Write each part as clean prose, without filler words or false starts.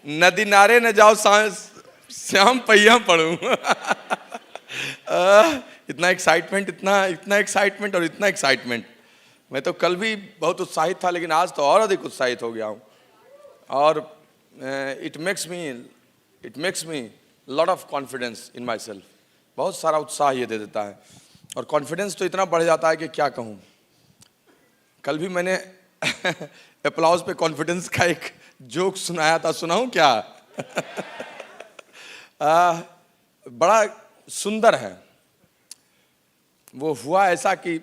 नदी नारे न जाओ श्याम पहिया पढ़ूं। इतना एक्साइटमेंट, इतना एक्साइटमेंट और इतना एक्साइटमेंट। मैं तो कल भी बहुत उत्साहित था, लेकिन आज तो और अधिक उत्साहित हो गया हूँ। और it makes me lot of confidence in my self. बहुत सारा उत्साह ये दे देता है, और कॉन्फिडेंस तो इतना बढ़ जाता है कि क्या कहूँ। कल भी मैंने अप्लाउज पे कॉन्फिडेंस का एक जोक सुनाया था, सुनाऊं क्या? बड़ा सुंदर है। वो हुआ ऐसा कि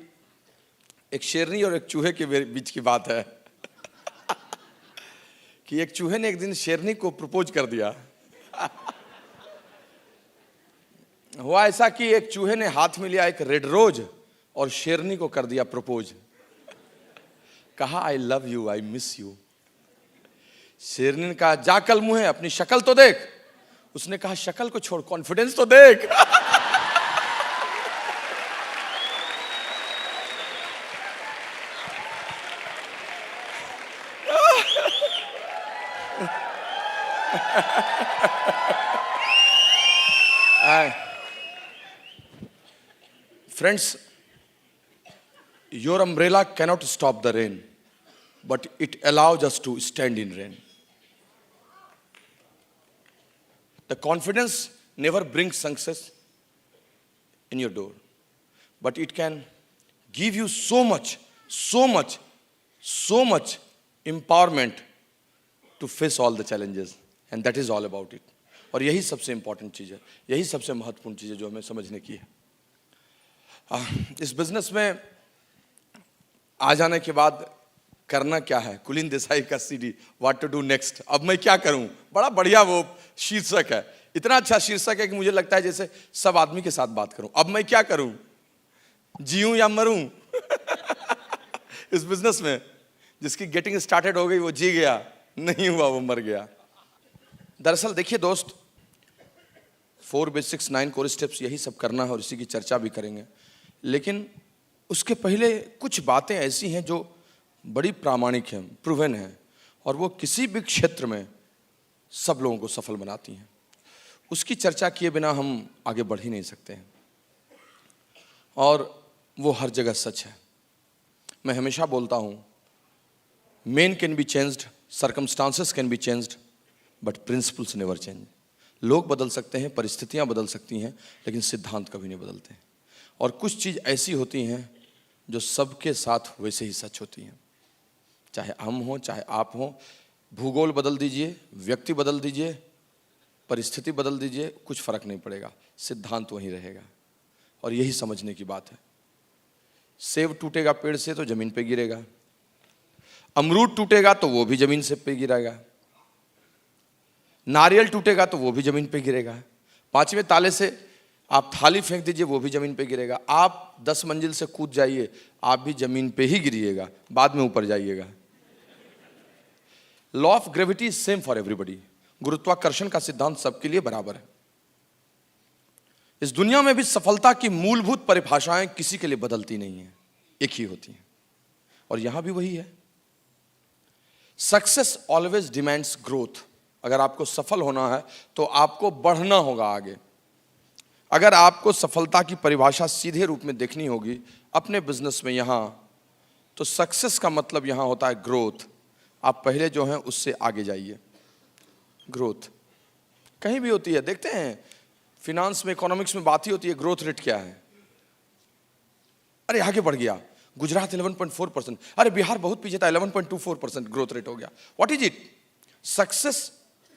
एक शेरनी और एक चूहे के बीच की बात है कि एक चूहे ने एक दिन शेरनी को प्रपोज कर दिया। हुआ ऐसा कि एक चूहे ने हाथ में लिया एक रेड रोज और शेरनी को कर दिया प्रपोज। कहा I love you, I miss you. शेरनी ने कहा जा कल मुंह है, अपनी शक्ल तो देख। उसने कहा शक्ल को छोड़, कॉन्फिडेंस तो देख। Friends, your umbrella cannot stop the rain, but it allows us to stand in rain. The confidence never brings success in your door, but it can give you so much empowerment to face all the challenges, and that is all about it. और यही सबसे important चीज़ है, यही सबसे महत्वपूर्ण चीज़ है जो हमें समझने की है। इस बिजनेस में आ जाने के बाद करना क्या है? कुलीन देसाई का CD what to do next, अब मैं क्या करूं। बड़ा बढ़िया वो शीर्षक है, इतना अच्छा शीर्षक है कि मुझे लगता है जैसे सब आदमी के साथ बात करूं। अब मैं क्या करूं, जीऊं या मरूं? इस बिजनेस में जिसकी गेटिंग स्टार्टेड हो गई वो जी गया, नहीं हुआ वो मर गया। दरअसल देखिए दोस्त, 4 बेसिक्स 9 कोर स्टेप्स, यही सब करना है और इसी की चर्चा भी करेंगे। लेकिन उसके पहले कुछ बातें ऐसी हैं जो बड़ी प्रामाणिक हैं, प्रूवन हैं, और वो किसी भी क्षेत्र में सब लोगों को सफल बनाती हैं। उसकी चर्चा किए बिना हम आगे बढ़ ही नहीं सकते हैं, और वो हर जगह सच है। मैं हमेशा बोलता हूँ, main can be changed, circumstances can be changed, but principles never change. लोग बदल सकते हैं, परिस्थितियाँ बदल सकती हैं, लेकिन सिद्धांत कभी नहीं बदलते हैं। और कुछ चीज़ ऐसी होती हैं जो सबके साथ वैसे ही सच होती हैं, चाहे हम हों चाहे आप हों। भूगोल बदल दीजिए, व्यक्ति बदल दीजिए, परिस्थिति बदल दीजिए, कुछ फर्क नहीं पड़ेगा, सिद्धांत वहीं रहेगा। और यही समझने की बात है। सेब टूटेगा पेड़ से तो जमीन पे गिरेगा, अमरूद टूटेगा तो वो भी जमीन से पे गिरेगा, नारियल टूटेगा तो वो भी जमीन पे गिरेगा, 5वें ताले से आप थाली फेंक दीजिए वो भी जमीन पे गिरेगा, आप 10 मंजिल से कूद जाइए आप भी जमीन पे ही गिरिएगा, बाद में ऊपर जाइएगा। Law of gravity same for everybody, गुरुत्वाकर्षण का सिद्धांत सबके लिए बराबर है। इस दुनिया में भी सफलता की मूलभूत परिभाषाएं किसी के लिए बदलती नहीं है, एक ही होती हैं, और यहां भी वही है। Success always demands growth. अगर आपको सफल होना है तो आपको बढ़ना होगा आगे। अगर आपको सफलता की परिभाषा सीधे रूप में देखनी होगी अपने बिजनेस में यहाँ, तो सक्सेस का मतलब यहाँ होता है ग्रोथ। आप पहले जो हैं उससे आगे जाइए। ग्रोथ कहीं भी होती है, देखते हैं फिनांस में, इकोनॉमिक्स में बात ही होती है ग्रोथ रेट क्या है। अरे आगे बढ़ गया, गुजरात 11.4%, अरे बिहार बहुत पीछे था 11.24% ग्रोथ रेट हो गया। What is it? Success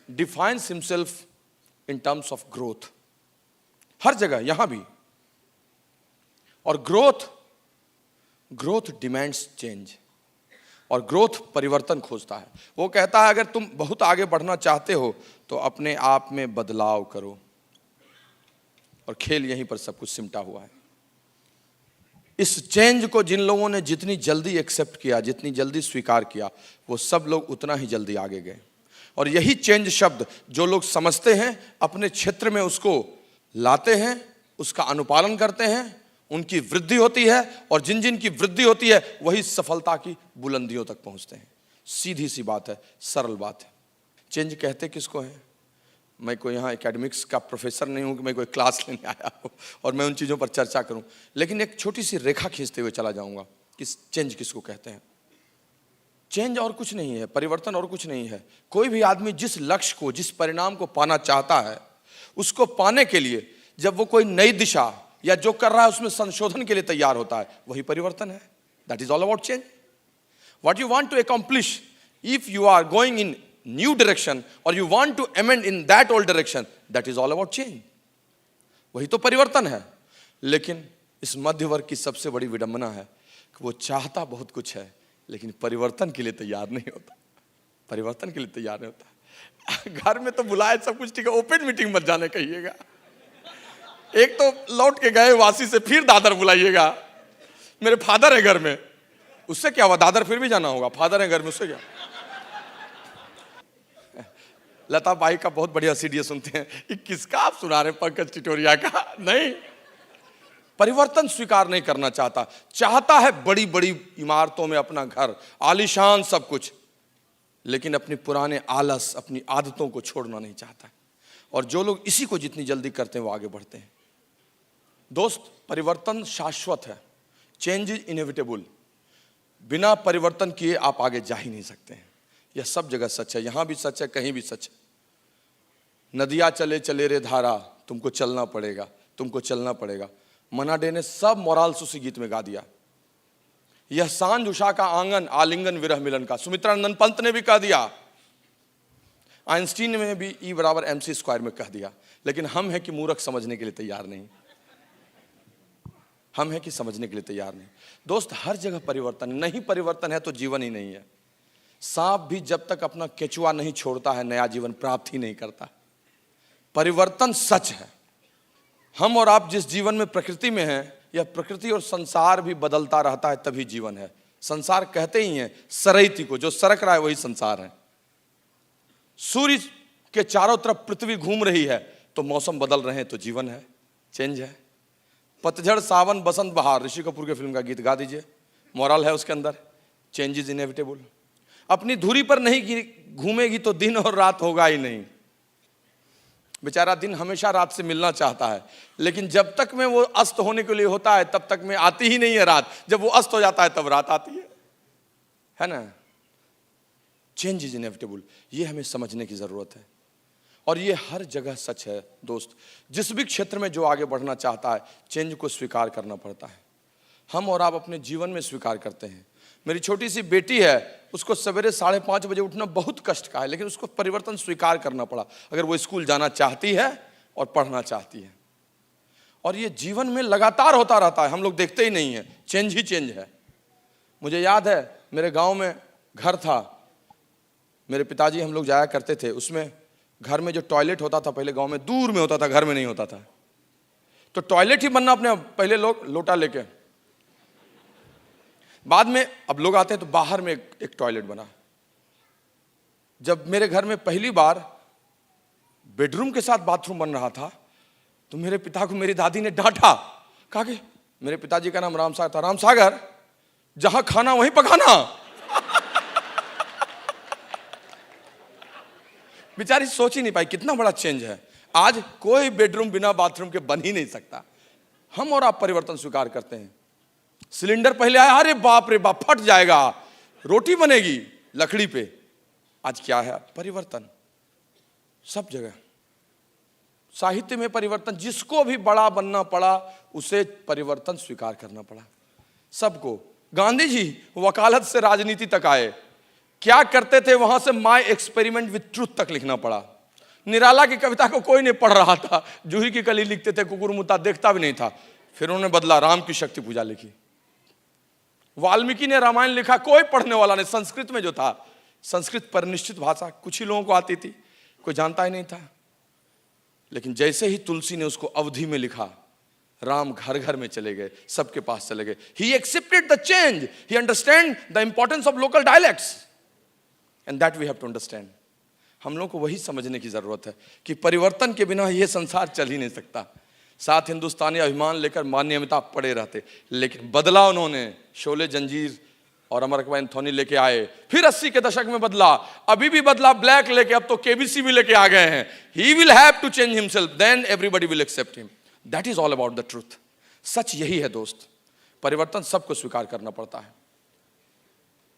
defines himself in terms of growth, हर जगह, यहां भी। और ग्रोथ डिमांड्स चेंज, और ग्रोथ परिवर्तन खोजता है। वो कहता है अगर तुम बहुत आगे बढ़ना चाहते हो तो अपने आप में बदलाव करो, और खेल यहीं पर सब कुछ सिमटा हुआ है। इस चेंज को जिन लोगों ने जितनी जल्दी एक्सेप्ट किया, जितनी जल्दी स्वीकार किया, वो सब लोग उतना ही जल्दी आगे गए। और यही चेंज शब्द जो लोग समझते हैं, अपने क्षेत्र में उसको लाते हैं, उसका अनुपालन करते हैं, उनकी वृद्धि होती है, और जिन जिन की वृद्धि होती है वही सफलता की बुलंदियों तक पहुंचते हैं। सीधी सी बात है, सरल बात है। चेंज कहते किसको हैं? मैं कोई यहाँ एकेडमिक्स का प्रोफेसर नहीं हूँ कि मैं कोई क्लास लेने आया हूँ और मैं उन चीज़ों पर चर्चा करूँ, लेकिन एक छोटी सी रेखा खींचते हुए चला जाऊँगा कि चेंज किसको कहते हैं। चेंज और कुछ नहीं है, परिवर्तन और कुछ नहीं है। कोई भी आदमी जिस लक्ष्य को, जिस परिणाम को पाना चाहता है, उसको पाने के लिए जब वो कोई नई दिशा या जो कर रहा है उसमें संशोधन के लिए तैयार होता है, वही परिवर्तन है। That is all about change. What you want to accomplish, if you are going in new direction और you want to amend in that old direction, that is all about change. वही तो परिवर्तन है। लेकिन इस मध्य वर्ग की सबसे बड़ी विडंबना है कि वो चाहता बहुत कुछ है लेकिन परिवर्तन के लिए तैयार नहीं होता। परिवर्तन के लिए तैयार नहीं होता। घर में तो बुलाए सब कुछ ठीक है, ओपन मीटिंग मत जाने कहिएगा। एक तो लौट के गए वासी से फिर दादर बुलाइएगा। मेरे फादर है घर में, उससे क्या हुआ? दादर फिर भी जाना होगा, फादर है घर में, उससे क्या? लता बाई का बहुत बढ़िया सीडी सुनते हैं। ये किसका आप सुना रहे? पंकज टिटोरिया का? नहीं। परिवर्तन स्वीकार नहीं करना चाहता। चाहता है बड़ी बड़ी इमारतों में अपना घर, आलीशान सब कुछ, लेकिन अपने पुराने आलस, अपनी आदतों को छोड़ना नहीं चाहता। और जो लोग इसी को जितनी जल्दी करते हैं वो आगे बढ़ते हैं। दोस्त, परिवर्तन शाश्वत है। Change is inevitable. बिना परिवर्तन किए आप आगे जा ही नहीं सकते हैं। यह सब जगह सच है, यहां भी सच है, कहीं भी सच है। नदियां चले चले रे धारा, तुमको चलना पड़ेगा, तुमको चलना पड़ेगा। मना डे ने सब मोराल्स उसी गीत में गा दिया। यह सांझ उषा का आंगन, आलिंगन विरह मिलन का, सुमित्रा नंदन पंत ने भी कह दिया। आइंस्टीन ने भी E = mc² में कह दिया। लेकिन हम हैं कि मूर्ख, समझने के लिए तैयार नहीं। हम हैं कि समझने के लिए तैयार नहीं। दोस्त, हर जगह परिवर्तन, नहीं परिवर्तन है तो जीवन ही नहीं है। सांप भी जब तक अपना केचुआ नहीं छोड़ता है, नया जीवन प्राप्त ही नहीं करता। परिवर्तन सच है। हम और आप जिस जीवन में प्रकृति में हैं, यह प्रकृति और संसार भी बदलता रहता है, तभी जीवन है। संसार कहते ही हैं सरईती को, जो सरक रहा है वही संसार है। सूर्य के चारों तरफ पृथ्वी घूम रही है तो मौसम बदल रहे हैं तो जीवन है, चेंज है। पतझड़, सावन, बसंत, बहार, ऋषि कपूर के फिल्म का गीत गा दीजिए, मोरल है उसके अंदर, चेंज इज इनएविटेबल। अपनी धुरी पर नहीं घूमेगी तो दिन और रात होगा ही नहीं। बेचारा दिन हमेशा रात से मिलना चाहता है, लेकिन जब तक में वो अस्त होने के लिए होता है तब तक में आती ही नहीं है रात। जब वो अस्त हो जाता है तब रात आती है ना। चेंज इज इनएविटेबल, ये हमें समझने की जरूरत है। और ये हर जगह सच है दोस्त। जिस भी क्षेत्र में जो आगे बढ़ना चाहता है, चेंज को स्वीकार करना पड़ता है। हम और आप अपने जीवन में स्वीकार करते हैं। मेरी छोटी सी बेटी है, उसको सवेरे 5:30 बजे उठना बहुत कष्ट का है, लेकिन उसको परिवर्तन स्वीकार करना पड़ा। अगर वो स्कूल जाना चाहती है और पढ़ना चाहती है, और ये जीवन में लगातार होता रहता है, हम लोग देखते ही नहीं है, चेंज ही चेंज है। मुझे याद है, मेरे गांव में घर था, मेरे पिताजी हम लोग जाया करते थे। उसमें घर में जो टॉयलेट होता था, पहले गांव में दूर में होता था, घर में नहीं होता था, तो टॉयलेट ही बनना अपने पहले लोग लोटा लेके, बाद में अब लोग आते हैं तो बाहर में एक टॉयलेट बना। जब मेरे घर में पहली बार बेडरूम के साथ बाथरूम बन रहा था तो मेरे पिता को मेरी दादी ने डांटा। कहा कि, मेरे पिताजी का नाम रामसागर था, रामसागर जहां खाना वहीं पकाना। बेचारी सोच ही नहीं पाई कितना बड़ा चेंज है। आज कोई बेडरूम बिना बाथरूम के बन ही नहीं सकता। हम और आप परिवर्तन स्वीकार करते हैं। सिलेंडर पहले आया, अरे बाप रे बाप, फट जाएगा, रोटी बनेगी लकड़ी पे। आज क्या है? परिवर्तन सब जगह। साहित्य में परिवर्तन, जिसको भी बड़ा बनना पड़ा उसे परिवर्तन स्वीकार करना पड़ा, सबको। गांधी जी वकालत से राजनीति तक आए, क्या करते थे? वहां से माय एक्सपेरिमेंट विथ ट्रूथ तक लिखना पड़ा। निराला की कविता को कोई नहीं पढ़ रहा था, जूही की कली लिखते थे, कुकुरमुत्ता देखता भी नहीं था। फिर उन्होंने बदला, राम की शक्ति पूजा लिखी। वाल्मीकि ने रामायण लिखा, कोई पढ़ने वाला नहीं। संस्कृत में जो था, संस्कृत परिनिष्ठित भाषा कुछ ही लोगों को आती थी, कोई जानता ही नहीं था। लेकिन जैसे ही तुलसी ने उसको अवधि में लिखा, राम घर घर में चले गए, सबके पास चले गए। He accepted the change, he understand the importance of local dialects, and that we have to understand. हम लोग को वही समझने की जरूरत है कि परिवर्तन के बिना यह संसार चल ही नहीं सकता। साथ हिंदुस्तानी अभिमान लेकर मान्य अमिताभ पड़े रहते, लेकिन बदला उन्होंने शोले जंजीर और अमेरिका एंथोनी लेके आए, फिर 80 के दशक में बदला, अभी भी बदला ब्लैक लेके, अब तो केबीसी भी लेके आ गए हैं। He will have to change himself, then everybody will accept him. That is all about the truth. सच यही है दोस्त, परिवर्तन सबको स्वीकार करना पड़ता है।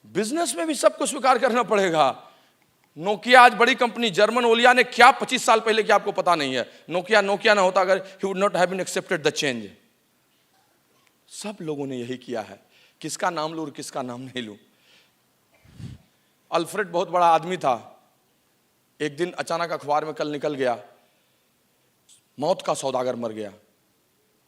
बिजनेस में भी सबको स्वीकार करना पड़ेगा। नोकिया आज बड़ी कंपनी, जर्मन ओलिया ने क्या 25 साल पहले क्या आपको पता नहीं है। नोकिया ना होता अगर, he would not have been accepted the change. सब लोगों ने यही किया है। किसका नाम लूं और किसका नाम नहीं लूं। अल्फ्रेड बहुत बड़ा आदमी था, एक दिन अचानक अखबार में कल निकल गया, मौत का सौदागर मर गया।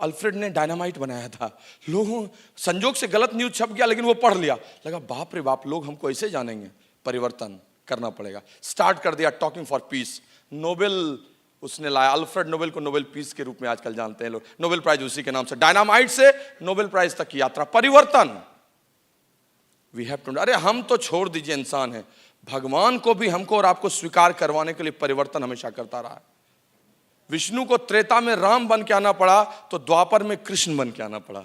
अल्फ्रेड ने डायनामाइट बनाया था। लोगों, संजोग से गलत न्यूज छप गया, लेकिन वो पढ़ लिया, लगा बाप रे बाप, लोग हमको ऐसे जानेंगे। परिवर्तन करना पड़ेगा। स्टार्ट कर दिया टॉकिंग फॉर पीस। नोबेल उसने लाया, अल्फ्रेड नोबेल को नोबेल पीस के रूप में आजकल जानते हैं लोग, नोबेल प्राइज उसी के नाम से। डायनामाइट से नोबेल प्राइज तक की यात्रा, परिवर्तन। वी हैव टू, अरे हम तो छोड़ दीजिए इंसान है, भगवान को भी हमको और आपको स्वीकार करवाने के लिए परिवर्तन हमेशा करता रहा है। विष्णु को त्रेता में राम बन के आना पड़ा, तो द्वापर में कृष्ण बन के आना पड़ा।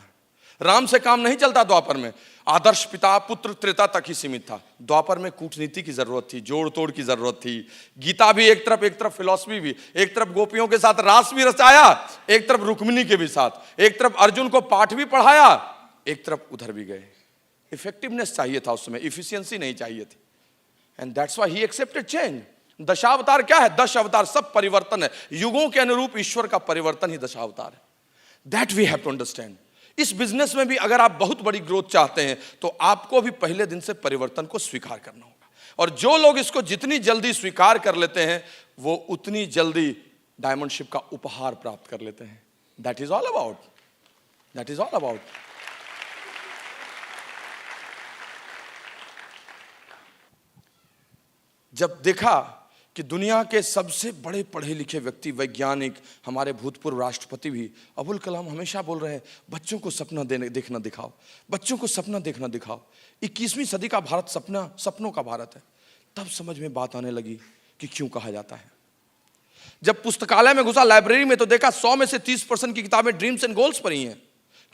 राम से काम नहीं चलता द्वापर में, आदर्श पिता पुत्र त्रेता तक ही सीमित था। द्वापर में कूटनीति की जरूरत थी, जोड़ तोड़ की जरूरत थी। गीता भी एक तरफ फिलॉसफी भी, एक तरफ गोपियों के साथ रास भी रचाया, एक तरफ रुक्मिणी के भी साथ, एक तरफ अर्जुन को पाठ भी पढ़ाया, एक तरफ उधर भी गए। इफेक्टिवनेस चाहिए था उस समय, इफिशियंसी नहीं चाहिए थी। And that's why he accepted change. Dashavatar क्या है? 10 अवतार, सब परिवर्तन है। युगों के अनुरूप ईश्वर का परिवर्तन ही दशावतार है। That we have to understand. इस बिजनेस में भी अगर आप बहुत बड़ी ग्रोथ चाहते हैं, तो आपको भी पहले दिन से परिवर्तन को स्वीकार करना होगा। और जो लोग इसको जितनी जल्दी स्वीकार कर लेते हैं, वो उतनी जल्दी डायमंडशिप का उपहार प्राप्त कर लेते हैं। That is all about, that is all about. जब देखा कि दुनिया के सबसे बड़े पढ़े लिखे व्यक्ति, वैज्ञानिक, हमारे भूतपूर्व राष्ट्रपति भी, अबुल कलाम हमेशा बोल रहे हैं बच्चों को सपना देखना दिखाओ, बच्चों को सपना देखना दिखाओ। 21वीं सदी का भारत सपनों का भारत है। तब समझ में बात आने लगी कि क्यों कहा जाता है। जब पुस्तकालय में घुसा, लाइब्रेरी में, तो देखा 100 में से 30% की किताबें ड्रीम्स एंड गोल्स पर ही हैं।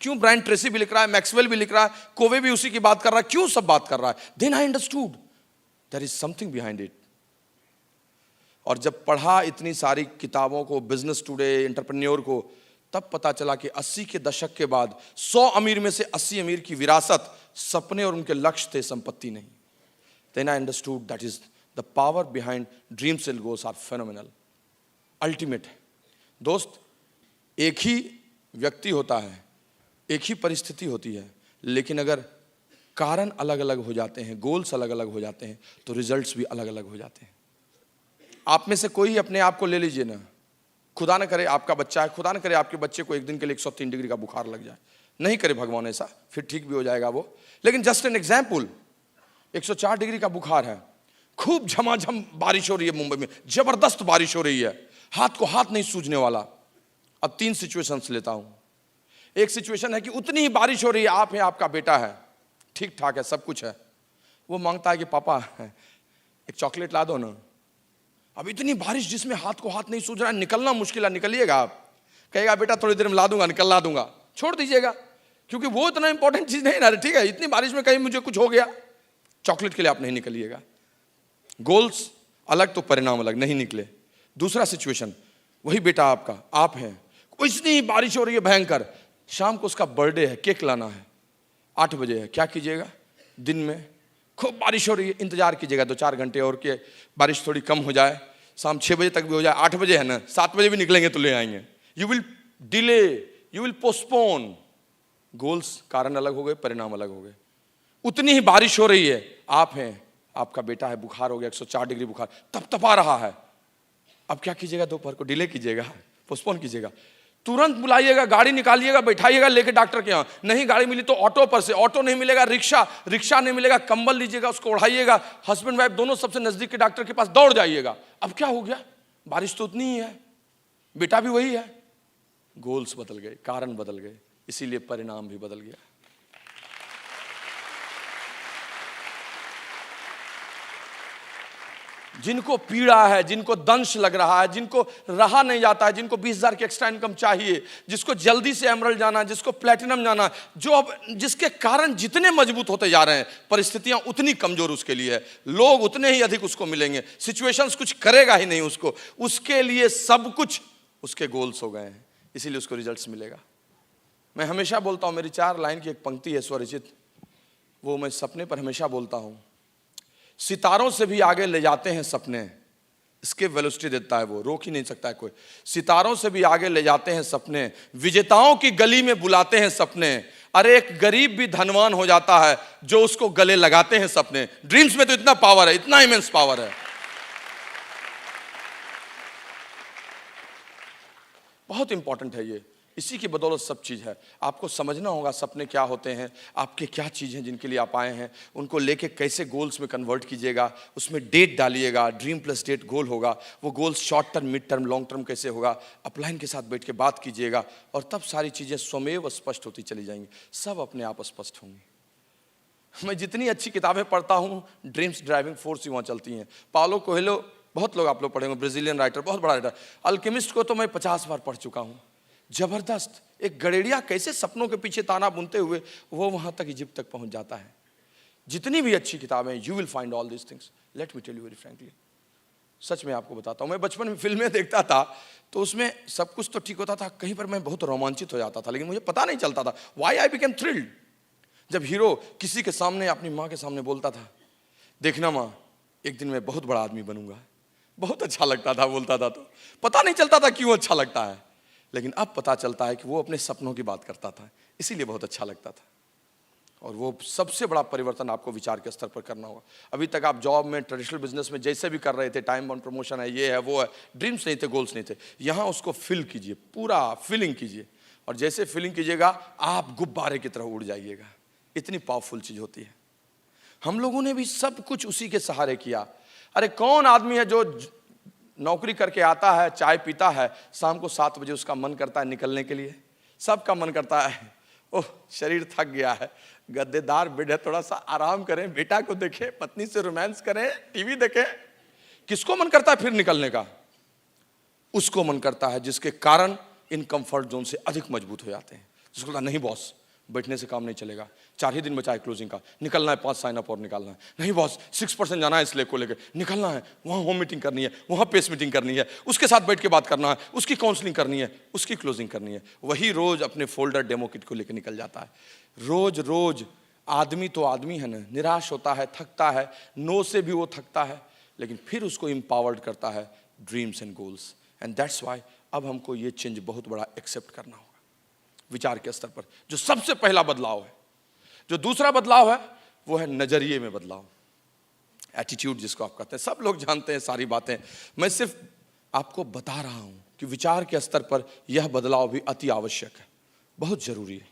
क्यों? ब्रायन ट्रेसी भी लिख रहा है, मैक्सवेल भी लिख रहा है, कोवे भी उसी की बात कर रहा है, क्यों सब बात कर रहा है? Then I understood there is something behind it. और जब पढ़ा इतनी सारी किताबों को, बिजनेस टुडे, एंटरप्रेन्योर को, तब पता चला कि 80 के दशक के बाद 100 अमीर में से 80 अमीर की विरासत सपने और उनके लक्ष्य थे, संपत्ति नहीं। Then I understood that is the power behind dreams and goals are phenomenal, ultimate है। दोस्त, एक ही व्यक्ति होता है, एक ही परिस्थिति होती है, लेकिन अगर कारण अलग अलग हो जाते हैं, गोल्स अलग अलग हो जाते हैं, तो रिजल्ट्स भी अलग अलग हो जाते हैं। आप में से कोई अपने आप को ले लीजिए ना, खुदा न करे आपका बच्चा है, खुदा न करे आपके बच्चे को एक दिन के लिए 103 डिग्री का बुखार लग जाए, नहीं करे भगवान ऐसा, फिर ठीक भी हो जाएगा वो, लेकिन जस्ट एन एग्जाम्पल, 104 डिग्री का बुखार है, खूब झमाझम बारिश हो रही है मुंबई में, जबरदस्त बारिश हो रही है, हाथ को हाथ नहीं सूझने वाला। अब 3 सिचुएशंस लेता हूं। एक सिचुएशन है कि उतनी ही बारिश हो रही है, आप है, आपका बेटा है, ठीक ठाक है, सब कुछ है, वो मांगता है कि पापा एक चॉकलेट ला दो ना। अब इतनी बारिश जिसमें हाथ को हाथ नहीं सूझ रहा है, निकलना मुश्किल है, निकलिएगा आप, कहेगा बेटा थोड़ी देर में ला दूंगा, निकल ला दूंगा, छोड़ दीजिएगा, क्योंकि वो इतना इंपॉर्टेंट चीज नहीं ना, ठीक है, इतनी बारिश में कहीं मुझे कुछ हो गया, चॉकलेट के लिए आप नहीं निकलिएगा। गोल्स अलग तो परिणाम अलग, नहीं निकले। दूसरा सिचुएशन, वही बेटा आपका, आप हैं, इतनी बारिश हो रही है भयंकर, शाम को उसका बर्थडे है, केक लाना है, 8 बजे है, क्या कीजिएगा? दिन में खूब बारिश हो रही है, इंतजार कीजिएगा 2-4 घंटे और के बारिश थोड़ी कम हो जाए, शाम 6 बजे तक भी हो जाए, 8 बजे है ना, 7 बजे भी निकलेंगे तो ले आएंगे। You will delay, you will postpone. Goals, कारण अलग हो गए, परिणाम अलग हो गए। उतनी ही बारिश हो रही है, आप हैं, आपका बेटा है, बुखार हो गया, 104 डिग्री बुखार, तप तपा रहा है, अब क्या कीजिएगा? दोपहर को डिले कीजिएगा, पोस्टपोन कीजिएगा, तुरंत बुलाइएगा, गाड़ी निकालिएगा, बैठाइएगा लेके डॉक्टर के यहाँ, नहीं गाड़ी मिली तो ऑटो पर से, ऑटो नहीं मिलेगा रिक्शा नहीं मिलेगा, कंबल लीजिएगा, उसको ओढ़ाइएगा, हस्बैंड वाइफ दोनों सबसे नजदीक के डॉक्टर के पास दौड़ जाइएगा। अब क्या हो गया? बारिश तो उतनी ही है, बेटा भी वही है, गोल्स बदल गए, कारण बदल गए, इसीलिए परिणाम भी बदल गया। जिनको पीड़ा है, जिनको दंश लग रहा है, जिनको रहा नहीं जाता है, जिनको 20,000 की एक्स्ट्रा इनकम चाहिए, जिसको जल्दी से एमरल्ड जाना, जिसको प्लेटिनम जाना, जो अब जिसके कारण जितने मजबूत होते जा रहे हैं, परिस्थितियां उतनी कमजोर उसके लिए है, लोग उतने ही अधिक उसको मिलेंगे, सिचुएशंस कुछ करेगा ही नहीं उसको, उसके लिए सब कुछ उसके गोल्स हो गए हैं, इसीलिए उसको रिजल्ट्स मिलेगा। मैं हमेशा बोलता हूं, मेरी 4 लाइन की एक पंक्ति है स्वरचित, वो मैं सपने पर हमेशा बोलता हूं। सितारों से भी आगे ले जाते हैं सपने, इसके वेलोसिटी देता है वो, रोक ही नहीं सकता है कोई। सितारों से भी आगे ले जाते हैं सपने, विजेताओं की गली में बुलाते हैं सपने। अरे एक गरीब भी धनवान हो जाता है जो उसको गले लगाते हैं सपने। ड्रीम्स में तो इतना पावर है, इतना इमेंस पावर है, बहुत इंपॉर्टेंट है ये। इसी की बदौलत सब चीज़ है। आपको समझना होगा सपने क्या होते हैं, आपके क्या चीज़ हैं जिनके लिए आप आए हैं, उनको लेके कैसे गोल्स में कन्वर्ट कीजिएगा, उसमें डेट डालिएगा, ड्रीम प्लस डेट गोल होगा, वो goals short term, mid term, long term कैसे होगा, अपलाइन के साथ बैठ के बात कीजिएगा, और तब सारी चीज़ें स्वमेव स्पष्ट होती चली जाएंगी, सब अपने आप स्पष्ट होंगी। मैं जितनी अच्छी किताबें पढ़ता हूँ, ड्रीम्स ड्राइविंग फोर्स ही वहाँ चलती हैं। पाउलो कोएल्हो, बहुत लोग आप लोग पढ़ेंगे, ब्राजीलियन राइटर, बहुत बड़ा राइटर। अल्केमिस्ट को तो मैं 50 बार पढ़ चुका हूँ। जबरदस्त, एक गड़ेड़िया कैसे सपनों के पीछे ताना बुनते हुए वो वहां तक, इजिप्ट तक पहुंच जाता है। जितनी भी अच्छी किताबें, you will find all this things. Let me tell you very frankly, सच में आपको बताता हूं, मैं बचपन में फिल्में देखता था तो उसमें सब कुछ तो ठीक होता था, कहीं पर मैं बहुत रोमांचित हो जाता था, लेकिन मुझे पता नहीं चलता था व्हाई आई बिकेम थ्रिल्ड। जब हीरो किसी के सामने, अपनी माँ के सामने बोलता था, देखना माँ एक दिन मैं बहुत बड़ा आदमी बनूंगा, बहुत अच्छा लगता था, बोलता था तो पता नहीं चलता था क्यों अच्छा लगता है, लेकिन अब पता चलता है कि वो अपने सपनों की बात करता था, इसीलिए बहुत अच्छा लगता था। और वो सबसे बड़ा परिवर्तन आपको विचार के स्तर पर करना होगा। अभी तक आप जॉब में, ट्रेडिशनल बिजनेस में जैसे भी कर रहे थे, टाइम बाउंड प्रमोशन है, ये है वो है, ड्रीम्स नहीं थे, गोल्स नहीं थे, यहाँ उसको फिल कीजिए, पूरा फिलिंग कीजिए, और जैसे फिलिंग कीजिएगा आप गुब्बारे की तरह उड़ जाइएगा। इतनी पावरफुल चीज होती है। हम लोगों ने भी सब कुछ उसी के सहारे किया। अरे कौन आदमी है जो नौकरी करके आता है, चाय पीता है, शाम को 7 बजे उसका मन करता है निकलने के लिए? सबका मन करता है, ओह शरीर थक गया है, गद्देदार बेड है, थोड़ा सा आराम करें, बेटा को देखें, पत्नी से रोमांस करें, टीवी देखें। किसको मन करता है फिर निकलने का? उसको मन करता है जिसके कारण इन कंफर्ट जोन से अधिक मजबूत हो जाते हैं। जिसको लगता नहीं बॉस बैठने से काम नहीं चलेगा, 4 ही दिन बचा है क्लोजिंग का, निकलना है, 5 साइन अप और निकालना है। नहीं बॉस 6% जाना है इस लेक को लेकर, निकलना है, वहाँ होम मीटिंग करनी है, वहाँ पेस मीटिंग करनी है, उसके साथ बैठ के बात करना है, उसकी काउंसलिंग करनी है, उसकी क्लोजिंग करनी है। वही रोज अपने फोल्डर डेमो किट को लेकर निकल जाता है। रोज रोज आदमी तो आदमी है ना, निराश होता है, थकता है, नो से भी वो थकता है, लेकिन फिर उसको एम्पावर्ड करता है dreams and goals. And that's why अब हमको ये चेंज बहुत बड़ा एक्सेप्ट करना होगा विचार के स्तर पर। जो सबसे पहला बदलाव है, जो दूसरा बदलाव है, वो है नजरिए में बदलाव, एटीट्यूड जिसको आप कहते हैं। सब लोग जानते हैं सारी बातें, मैं सिर्फ आपको बता रहा हूं कि विचार के स्तर पर यह बदलाव भी अति आवश्यक है, बहुत जरूरी है।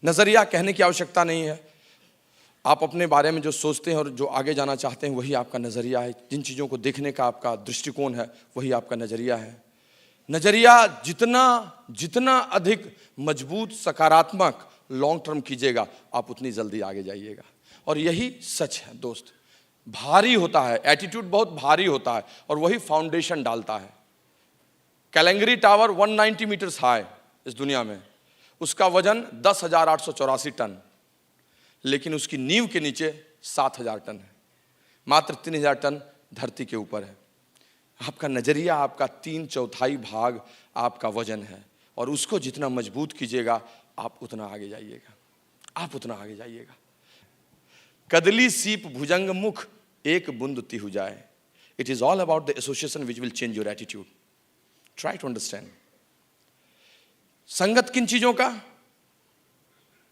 नजरिया कहने की आवश्यकता नहीं है, आप अपने बारे में जो सोचते हैं और जो आगे जाना चाहते हैं वही आपका नजरिया है। जिन चीजों को देखने का आपका दृष्टिकोण है वही आपका नजरिया है। नजरिया जितना जितना अधिक मजबूत, सकारात्मक, लॉन्ग टर्म कीजिएगा, आप उतनी जल्दी आगे जाइएगा। और यही सच है दोस्त, भारी होता है, एटीट्यूड बहुत भारी होता है और वही फाउंडेशन डालता है। कैलेंगरी टावर 190 मीटर्स हाई इस दुनिया में, उसका वजन 10,884 टन, लेकिन उसकी नींव के नीचे 7,000 टन है, मात्र 3,000 टन धरती के ऊपर है। आपका नजरिया, आपका 3/4 भाग आपका वजन है, और उसको जितना मजबूत कीजिएगा आप उतना आगे जाइएगा, आप उतना आगे जाइएगा। कदली सीप भुजंग मुख एक बूंद तिहु जाए। It is all about the association which will change your attitude. Try to understand. संगत किन चीजों का,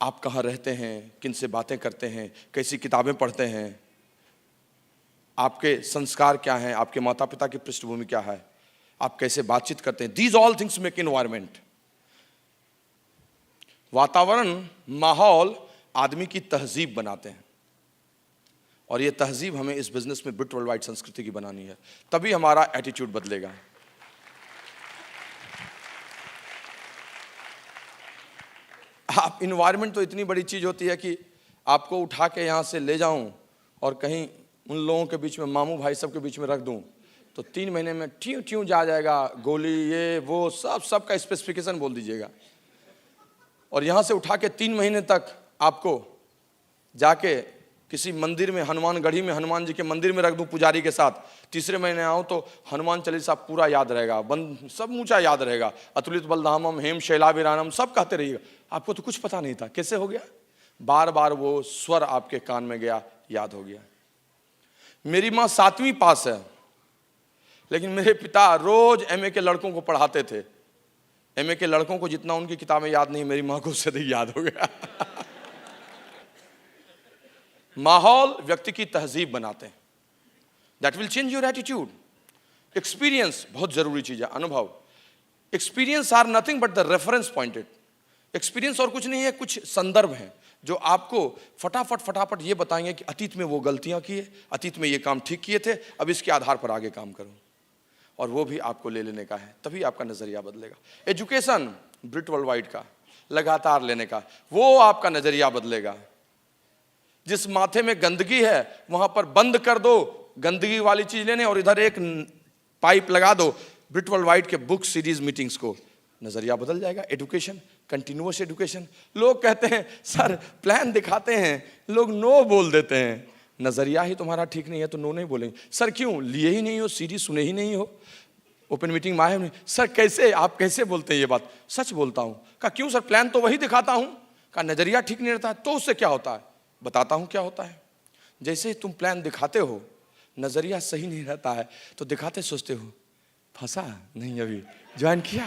आप कहाँ रहते हैं, किन से बातें करते हैं, कैसी किताबें पढ़ते हैं, आपके संस्कार क्या हैं, आपके माता पिता की पृष्ठभूमि क्या है, आप कैसे बातचीत करते हैं। These all things make environment. वातावरण, माहौल आदमी की तहजीब बनाते हैं, और ये तहजीब हमें इस बिजनेस में ब्रिट वर्ल्ड वाइड संस्कृति की बनानी है, तभी हमारा एटीट्यूड बदलेगा। आप इन्वायरमेंट तो इतनी बड़ी चीज होती है कि आपको उठा के यहां से ले जाऊं और कहीं उन लोगों के बीच में, मामू भाई सब के बीच में रख दूं तो 3 महीने में ट्यूं ट्यूं जा जाएगा, गोली ये वो सब का स्पेसिफिकेशन बोल दीजिएगा। और यहाँ से उठा के 3 महीने तक आपको जाके किसी मंदिर में, हनुमानगढ़ी में हनुमान जी के मंदिर में रख दूं पुजारी के साथ, तीसरे महीने आऊँ तो हनुमान चालीसा पूरा याद रहेगा, बंद सब ऊंचा याद रहेगा, अतुलित बलधामम हेम शैलाभिरानम सब कहते रहिएगा। आपको तो कुछ पता नहीं था, कैसे हो गया? बार बार वो स्वर आपके कान में गया, याद हो गया। मेरी माँ 7वीं पास है, लेकिन मेरे पिता रोज एमए के लड़कों को पढ़ाते थे। एमए के लड़कों को जितना उनकी किताबें याद नहीं, मेरी माँ को उससे अधिक याद हो गया। माहौल व्यक्ति की तहजीब बनाते हैं। That will change your attitude. Experience बहुत जरूरी चीज है, अनुभव। Experience are nothing but the reference pointed. Experience और कुछ नहीं है, कुछ संदर्भ हैं जो आपको फटाफट ये बताएंगे कि अतीत में वो गलतियां किए, अतीत में ये काम ठीक किए थे, अब इसके आधार पर आगे काम करो। और वो भी आपको ले लेने का है, तभी आपका नजरिया बदलेगा। एजुकेशन ब्रिट वर्ल्ड वाइड का लगातार लेने का, वो आपका नजरिया बदलेगा। जिस माथे में गंदगी है वहां पर बंद कर दो गंदगी वाली चीज लेने, और इधर एक पाइप लगा दो ब्रिट वर्ल्ड वाइड के बुक सीरीज मीटिंग्स को, नजरिया बदल जाएगा। Education, continuous education. लोग कहते हैं सर प्लान दिखाते हैं, लोग नो बोल देते हैं। नजरिया ही तुम्हारा ठीक नहीं है तो नो नहीं बोलेंगे। सर क्यों? लिए ही नहीं हो, सीरीज सुने ही नहीं हो, ओपन मीटिंग में आए नहीं। सर कैसे, आप कैसे बोलते हैं ये बात? सच बोलता हूं। कहा क्यों सर? प्लान तो वही दिखाता हूं। कहा नजरिया ठीक नहीं रहता है तो उससे क्या होता है? बताता हूं क्या होता है। जैसे तुम प्लान दिखाते हो, नजरिया सही नहीं रहता है तो दिखाते सोचते हो फंसा नहीं, अभी ज्वाइन किया।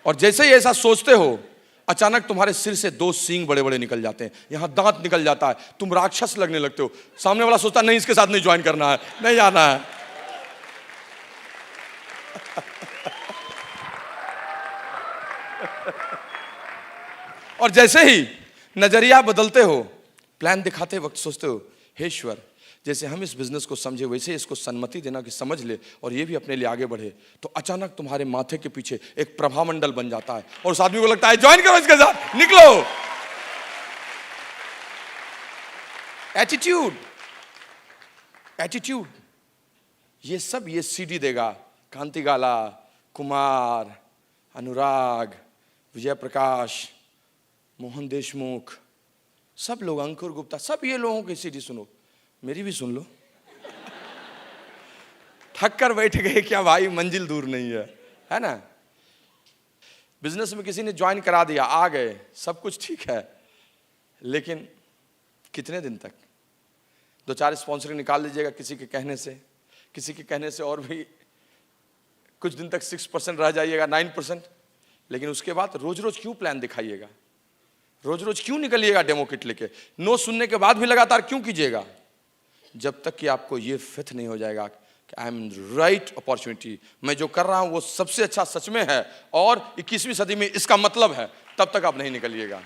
और जैसे ही ऐसा सोचते हो, अचानक तुम्हारे सिर से 2 सींग बड़े बड़े निकल जाते हैं, यहां दांत निकल जाता है, तुम राक्षस लगने लगते हो। सामने वाला सोचता नहीं इसके साथ नहीं ज्वाइन करना है, नहीं आना है। और जैसे ही नजरिया बदलते हो, प्लान दिखाते वक्त सोचते हो हे ईश्वर, जैसे हम इस बिजनेस को समझे वैसे इसको सम्मति देना कि समझ ले और ये भी अपने लिए आगे बढ़े, तो अचानक तुम्हारे माथे के पीछे एक प्रभामंडल बन जाता है और उस आदमी को लगता है ज्वाइन करो इसके साथ, निकलो। एटीट्यूड, एटीट्यूड ये सब ये सीडी देगा। कांति गाला, कुमार, अनुराग, विजय प्रकाश, मोहन देशमुख, सब लोग, अंकुर गुप्ता, सब ये लोगों की सीडी सुनो, मेरी भी सुन लो। थक कर बैठ गए क्या भाई, मंजिल दूर नहीं है ना। बिजनेस में किसी ने ज्वाइन करा दिया, आ गए, सब कुछ ठीक है, लेकिन कितने दिन तक? 2-4 स्पॉन्सर निकाल लीजिएगा किसी के कहने से, किसी के कहने से और भी कुछ दिन तक 6% रह जाइएगा, 9%। लेकिन उसके बाद रोज रोज क्यों प्लान दिखाइएगा? रोज रोज क्यों निकलिएगा डेमो किट लेके? नो सुनने के बाद भी लगातार क्यों कीजिएगा? जब तक कि आपको ये फिट नहीं हो जाएगा कि आई एम राइट अपॉर्चुनिटी, मैं जो कर रहा हूं वो सबसे अच्छा सच में है और 21वीं सदी में इसका मतलब है, तब तक आप नहीं निकलिएगा।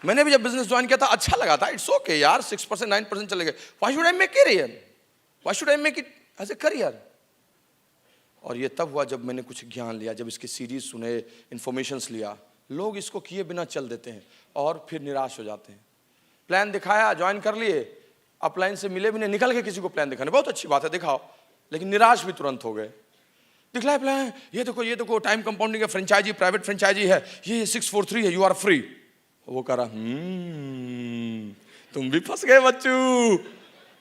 मैंने भी जब बिजनेस ज्वाइन किया था अच्छा लगा था, इट्स ओके यार, 6% 9% चले गए, why should I make career, why should I make it as a career. और ये तब हुआ जब मैंने कुछ ज्ञान लिया, जब इसकी सीरीज सुने, इंफॉर्मेशंस लिया। लोग इसको किए बिना चल देते हैं और फिर निराश हो जाते हैं। प्लान दिखाया, ज्वाइन कर लिए, अपलाइन से मिले भी नहीं, निकल के किसी को प्लान दिखाने, बहुत अच्छी बात है दिखाओ, लेकिन निराश भी तुरंत हो गए। दिखलाए प्लान, ये देखो टाइम कंपाउंडिंग है, फ्रेंचाइजी, प्राइवेट फ्रेंचाइजी है, ये 643 है, यू आर फ्री। वो कह रहा तुम भी फंस गए बच्चू।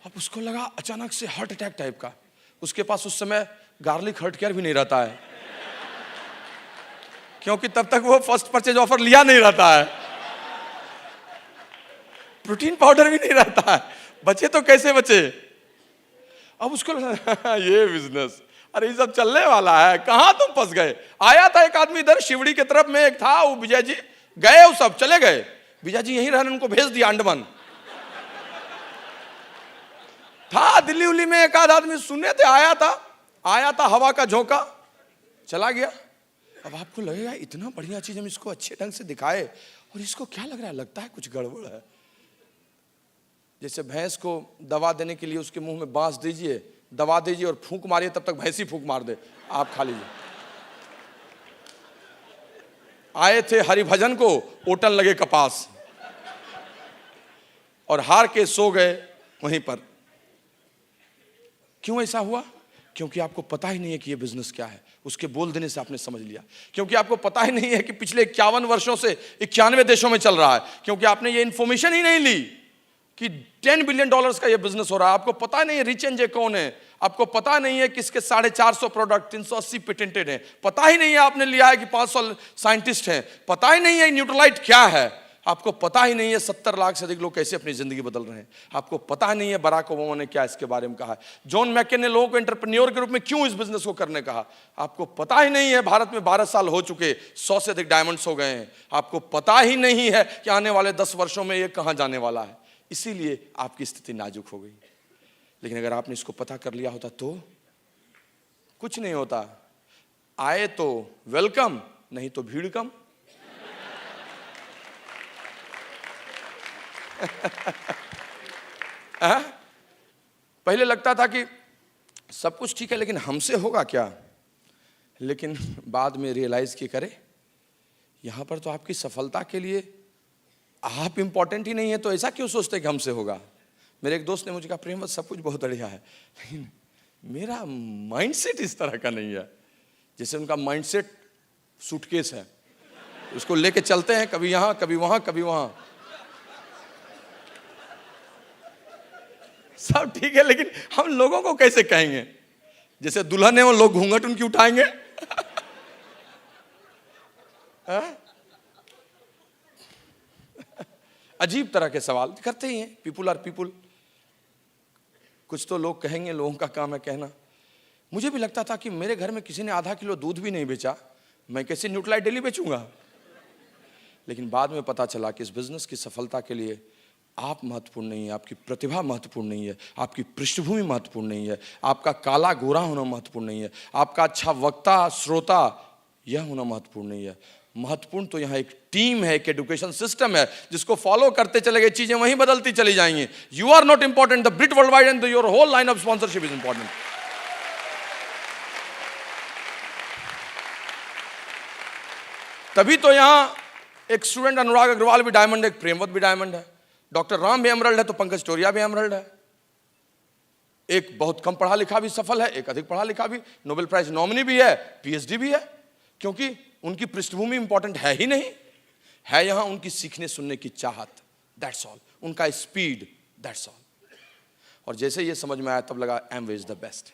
अब उसको लगा अचानक से हार्ट अटैक टाइप का। उसके पास उस समय गार्लिक हर्ट केयर भी नहीं रहता है, क्योंकि तब तक वो फर्स्ट परचेज ऑफर लिया नहीं रहता है, प्रोटीन पाउडर भी नहीं रहता है, बचे तो कैसे बचे। अब उसको लगा ये बिजनेस, अरे ये सब चलने वाला है, कहां तुम फंस गए। आया था एक आदमी इधर शिवड़ी की तरफ में, एक था वो विजय जी, गए वो सब चले गए। विजय जी यहीं रहने, उनको भेज दिया अंडमान। था दिल्ली उल्ली में एक आध आदमी सुने थे, आया था हवा का झोंका, चला गया। अब आपको लगेगा इतना बढ़िया चीज हम इसको अच्छे ढंग से दिखाए और इसको क्या लग रहा है, लगता है कुछ गड़बड़ है। जैसे भैंस को दवा देने के लिए उसके मुंह में बांस दीजिए, दवा दीजिए और फूंक मारिए, तब तक भैंसी फूंक मार दे, आप खा लीजिए। आए थे हरिभजन को, ओटन लगे कपास। और हार के सो गए वहीं पर। क्यों ऐसा हुआ? क्योंकि आपको पता ही नहीं है कि ये बिजनेस क्या है। उसके बोल देने से आपने समझ लिया। क्योंकि आपको पता ही नहीं है कि पिछले 51 वर्षों से 91 देशों में चल रहा है। क्योंकि आपने ये इंफॉर्मेशन ही नहीं ली कि $10 बिलियन का ये बिजनेस हो रहा है। आपको पता नहीं है रिच एंड जे कौन है। आपको पता नहीं है कि इसके 450 प्रोडक्ट 380 पेटेंटेड हैं। पता ही नहीं है आपने लिया है कि 500 साइंटिस्ट हैं। पता ही नहीं है न्यूट्रलाइट क्या है। आपको पता ही नहीं है 70 लाख से अधिक लोग कैसे अपनी जिंदगी बदल रहे हैं। आपको पता ही नहीं है बराक ओबामा ने क्या इसके बारे में कहा है। जॉन मैकेन ने लोगों को एंटरप्रेन्योर के रूप में क्यों इस बिजनेस को करने कहा। आपको पता ही नहीं है भारत में 12 साल हो चुके, 100 से अधिक डायमंड्स हो गए हैं। आपको पता ही नहीं है कि आने वाले 10 वर्षों में ये कहां जाने वाला है। इसीलिए आपकी स्थिति नाजुक हो गई। लेकिन अगर आपने इसको पता कर लिया होता तो कुछ नहीं होता। आए तो वेलकम, नहीं तो भीड़ कम। पहले लगता था कि सब कुछ ठीक है लेकिन हमसे होगा क्या। लेकिन बाद में रियलाइज की करे यहां पर तो आपकी सफलता के लिए आप इंपॉर्टेंट ही नहीं है, तो ऐसा क्यों सोचते कि हमसे होगा। मेरे एक दोस्त ने मुझे कहा प्रेमवत सब कुछ बहुत बढ़िया है लेकिन मेरा माइंडसेट इस तरह का नहीं है। जैसे उनका माइंडसेट सूटकेस है, उसको लेके चलते हैं कभी यहां कभी वहां कभी वहां। सब ठीक है लेकिन हम लोगों को कैसे कहेंगे। जैसे दुल्हन है वो लोग घूंघट उनकी उठाएंगे। अजीब तरह के सवाल करते ही हैं। People are people. कुछ तो लोग कहेंगे, लोगों का काम है कहना। मुझे भी लगता था कि मेरे घर में किसी ने आधा किलो दूध भी नहीं बेचा, मैं कैसे न्यूट्रलाइट डेली बेचूंगा। लेकिन बाद में पता चला कि इस बिजनेस की सफलता के लिए आप महत्वपूर्ण नहीं है, आपकी प्रतिभा महत्वपूर्ण नहीं है, आपकी पृष्ठभूमि महत्वपूर्ण नहीं है, आपका काला गोरा होना महत्वपूर्ण नहीं है, आपका अच्छा वक्ता श्रोता यह होना महत्वपूर्ण नहीं है। महत्वपूर्ण तो यहाँ एक टीम है, एक एजुकेशन सिस्टम है जिसको फॉलो करते चले गए चीजें वहीं बदलती चली जाएंगी। You are not important, the Britt Worldwide and your whole line of sponsorship is important. तभी तो यहां एक स्टूडेंट अनुराग अग्रवाल भी डायमंड है, एक प्रेमवत भी डायमंड है, डॉक्टर राम भी एमरल्ड है, तो पंकज टोरिया भी एमरल्ड है। एक बहुत कम पढ़ा लिखा भी सफल है, एक अधिक पढ़ा लिखा भी नोबेल प्राइज नॉमिनी भी है, पीएचडी भी है। क्योंकि उनकी पृष्ठभूमि इंपॉर्टेंट है ही नहीं, है यहां उनकी सीखने सुनने की चाहत, दैट्स ऑल। उनका स्पीड, दैट्स ऑल। और जैसे ये समझ में आया तब लगा Amway is the best,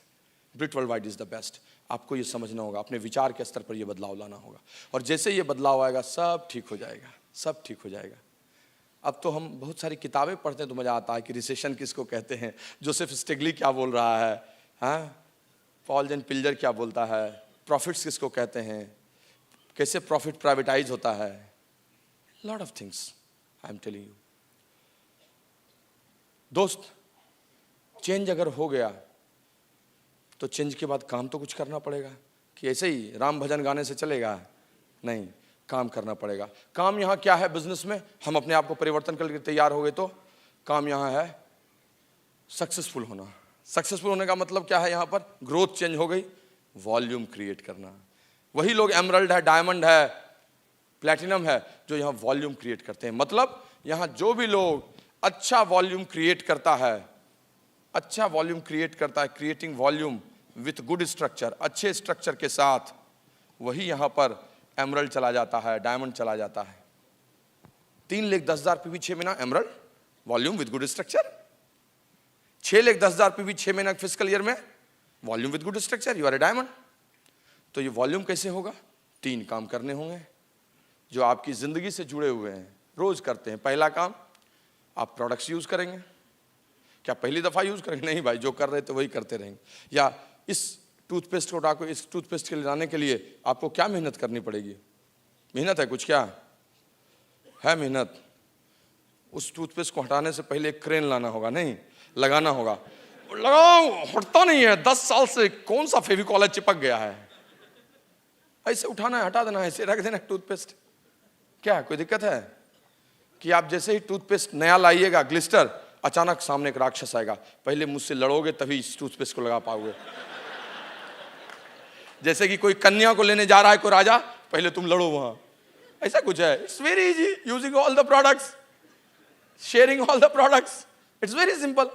Britt Worldwide is the best. आपको ये समझना होगा, अपने विचार के स्तर पर ये बदलाव लाना होगा। और जैसे ये बदलाव आएगा सब ठीक हो जाएगा, सब ठीक हो जाएगा। अब तो हम बहुत सारी किताबें पढ़ते हैं तो मजा आता है कि रिसेशन किसको कहते हैं, जोसेफ स्टिगली क्या बोल रहा है, हाँ, पॉल जेन पिल्जर क्या बोलता है, प्रॉफिट्स किसको कहते हैं, कैसे प्रॉफिट प्राइवेटाइज होता है, lot of things I am telling you. दोस्त, चेंज अगर हो गया तो चेंज के बाद काम तो कुछ करना पड़ेगा। कि ऐसे ही राम भजन गाने से चलेगा? नहीं, काम करना पड़ेगा। काम यहाँ क्या है बिजनेस में? हम अपने आप को परिवर्तन करके तैयार हो गए तो काम यहाँ है सक्सेसफुल होना। सक्सेसफुल होने का मतलब क्या है? यहाँ पर ग्रोथ चेंज हो गई, वॉल्यूम क्रिएट करना। वही लोग एमरल्ड है, डायमंड है, प्लैटिनम है जो यहाँ वॉल्यूम क्रिएट करते हैं। मतलब यहाँ जो भी लोग अच्छा वॉल्यूम क्रिएट करता है, अच्छा वॉल्यूम क्रिएट करता है, creating volume with good structure, अच्छे स्ट्रक्चर के साथ, वही यहाँ पर एमरल्ड चला जाता है, डायमंड चला जाता है। 3,10,000 पीवी 6 महीना emerald volume with good structure, 6,10,000 PV 6 महीना फिजिकल ईयर में volume with good structure, you are a diamond. तो ये वॉल्यूम कैसे होगा? 3 काम करने होंगे जो आपकी जिंदगी से जुड़े हुए हैं, रोज करते हैं। पहला काम, आप प्रोडक्ट्स यूज करेंगे। क्या पहली दफा यूज करेंगे? नहीं भाई, जो कर रहे थे वही करते रहेंगे। या इस टूथपेस्ट को उठाकर इस टूथपेस्ट के लिए लाने के लिए आपको क्या मेहनत करनी पड़ेगी? मेहनत है कुछ? क्या है मेहनत? उस टूथपेस्ट को हटाने से पहले एक क्रेन लाना होगा, नहीं लगाना होगा। लगाओ, हटता नहीं है, 10 साल से कौन सा फेविकॉल चिपक गया है। ऐसे उठाना है, हटा देना है, ऐसे रख देना है टूथपेस्ट। क्या कोई दिक्कत है? कि आप जैसे ही टूथपेस्ट नया लाइएगा, ग्लिस्टर, अचानक सामने एक राक्षस आएगा, पहले मुझसे लड़ोगे तभी इस टूथपेस्ट को लगा पाओगे। जैसे कि कोई कन्या को लेने जा रहा है कोई राजा, पहले तुम लड़ो वहां, ऐसा कुछ है। It's very easy using all the products. Sharing all the products, it's very simple.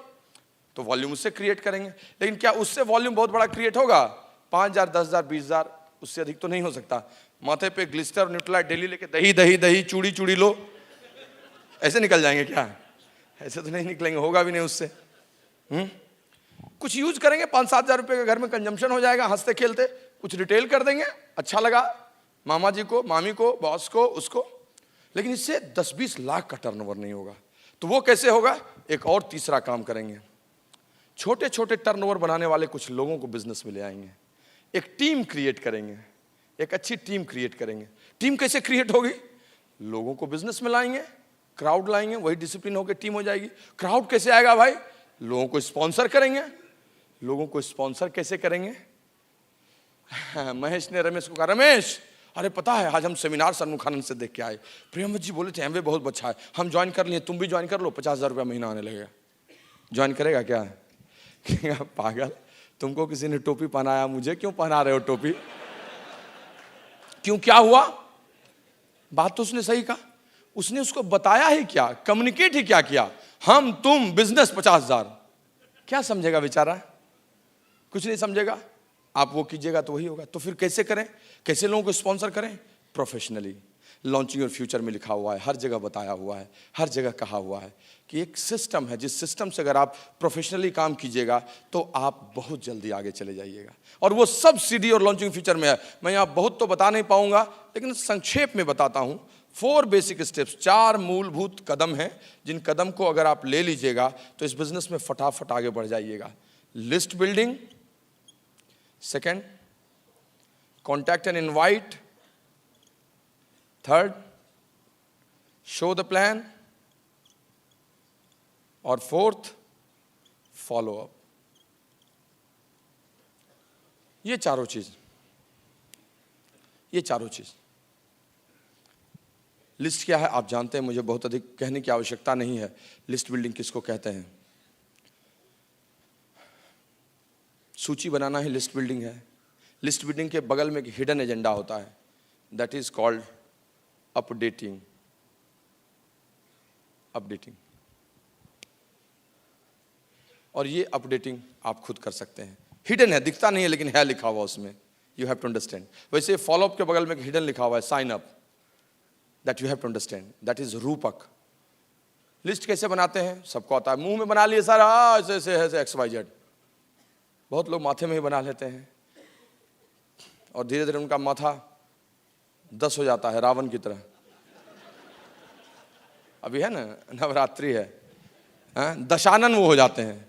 तो वॉल्यूम उससे क्रिएट करेंगे, लेकिन क्या उससे वॉल्यूम बहुत बड़ा क्रिएट होगा? 5,000, 10,000, 20,000, उससे अधिक तो नहीं हो सकता। माथे पे ग्लिस्टर न्यूट्रलाइट डेली लेके दही दही दही चूड़ी चूड़ी लो, ऐसे निकल जाएंगे क्या? ऐसे तो नहीं निकलेंगे, होगा भी नहीं उससे। कुछ यूज करेंगे, 5-7 हज़ार रुपये का घर में कंजम्पशन हो जाएगा, हंसते खेलते कुछ रिटेल कर देंगे, अच्छा लगा मामा जी को, मामी को, बॉस को, उसको, लेकिन इससे 10-20 लाख का टर्नओवर नहीं होगा। तो वो कैसे होगा? एक और तीसरा काम करेंगे, छोटे छोटे टर्नओवर बनाने वाले कुछ लोगों को बिजनेस में ले आएंगे, एक टीम क्रिएट करेंगे, एक अच्छी टीम क्रिएट करेंगे। टीम कैसे क्रिएट होगी? लोगों को बिजनेस में लाएंगे, क्राउड लाएंगे, वही डिसिप्लिन होकर टीम हो जाएगी। क्राउड कैसे आएगा भाई? लोगों को स्पॉन्सर करेंगे। लोगों को स्पॉन्सर कैसे करेंगे? महेश ने रमेश को कहा, रमेश अरे पता है आज हम सेमिनार सन्मुखानंद से देख के आए, प्रियम जी बोले थे एमवे बहुत अच्छा है, हम ज्वाइन कर लिए, तुम भी ज्वाइन कर लो, 50,000 रुपया महीना आने लगेगा। ज्वाइन करेगा क्या? पागल, तुमको किसी ने टोपी पहनाया, मुझे क्यों पहना रहे हो टोपी? क्यों, क्या हुआ? बात तो उसने सही कहा, उसने उसको बताया ही क्या, कम्युनिकेट ही क्या किया, हम तुम बिजनेस 50,000। क्या समझेगा बेचारा? कुछ नहीं समझेगा। आप वो कीजिएगा तो वही होगा। तो फिर कैसे करें, कैसे लोगों को स्पॉन्सर करें? प्रोफेशनली। लॉन्चिंग योर फ्यूचर में लिखा हुआ है, हर जगह बताया हुआ है, हर जगह कहा हुआ है कि एक सिस्टम है, जिस सिस्टम से अगर आप प्रोफेशनली काम कीजिएगा तो आप बहुत जल्दी आगे चले जाइएगा। और वो सब सीडी और लॉन्चिंग फ्यूचर में है। मैं यहाँ बहुत तो बता नहीं पाऊंगा, लेकिन संक्षेप में बताता हूँ। 4 बेसिक स्टेप्स, 4 मूलभूत कदम हैं, जिन कदम को अगर आप ले लीजिएगा तो इस बिजनेस में फटाफट आगे बढ़ जाइएगा। List building, second contact and invite, third show the plan, और फोर्थ फॉलो अप। ये चारों चीज लिस्ट क्या है आप जानते हैं, मुझे बहुत अधिक कहने की आवश्यकता नहीं है। लिस्ट बिल्डिंग किसको कहते हैं? सूची बनाना ही लिस्ट बिल्डिंग है। लिस्ट बिल्डिंग के बगल में एक हिडन एजेंडा होता है, दैट इज कॉल्ड अपडेटिंग। और ये अपडेटिंग आप खुद कर सकते हैं। हिडन है, दिखता नहीं है, लेकिन है लिखा हुआ उसमें, यू हैव टू अंडरस्टैंड। वैसे फॉलोअप के बगल में एक हिडन लिखा हुआ है, sign up, that you have to understand, that is रूपक। लिस्ट कैसे बनाते हैं सबको आता है, मुंह में बना लिए सर, ऐसे ऐसे XYZ। बहुत लोग माथे में ही बना लेते हैं और धीरे धीरे उनका माथा 10 हो जाता है, रावण की तरह। अभी है ना, नवरात्रि है, दशानन वो हो जाते हैं।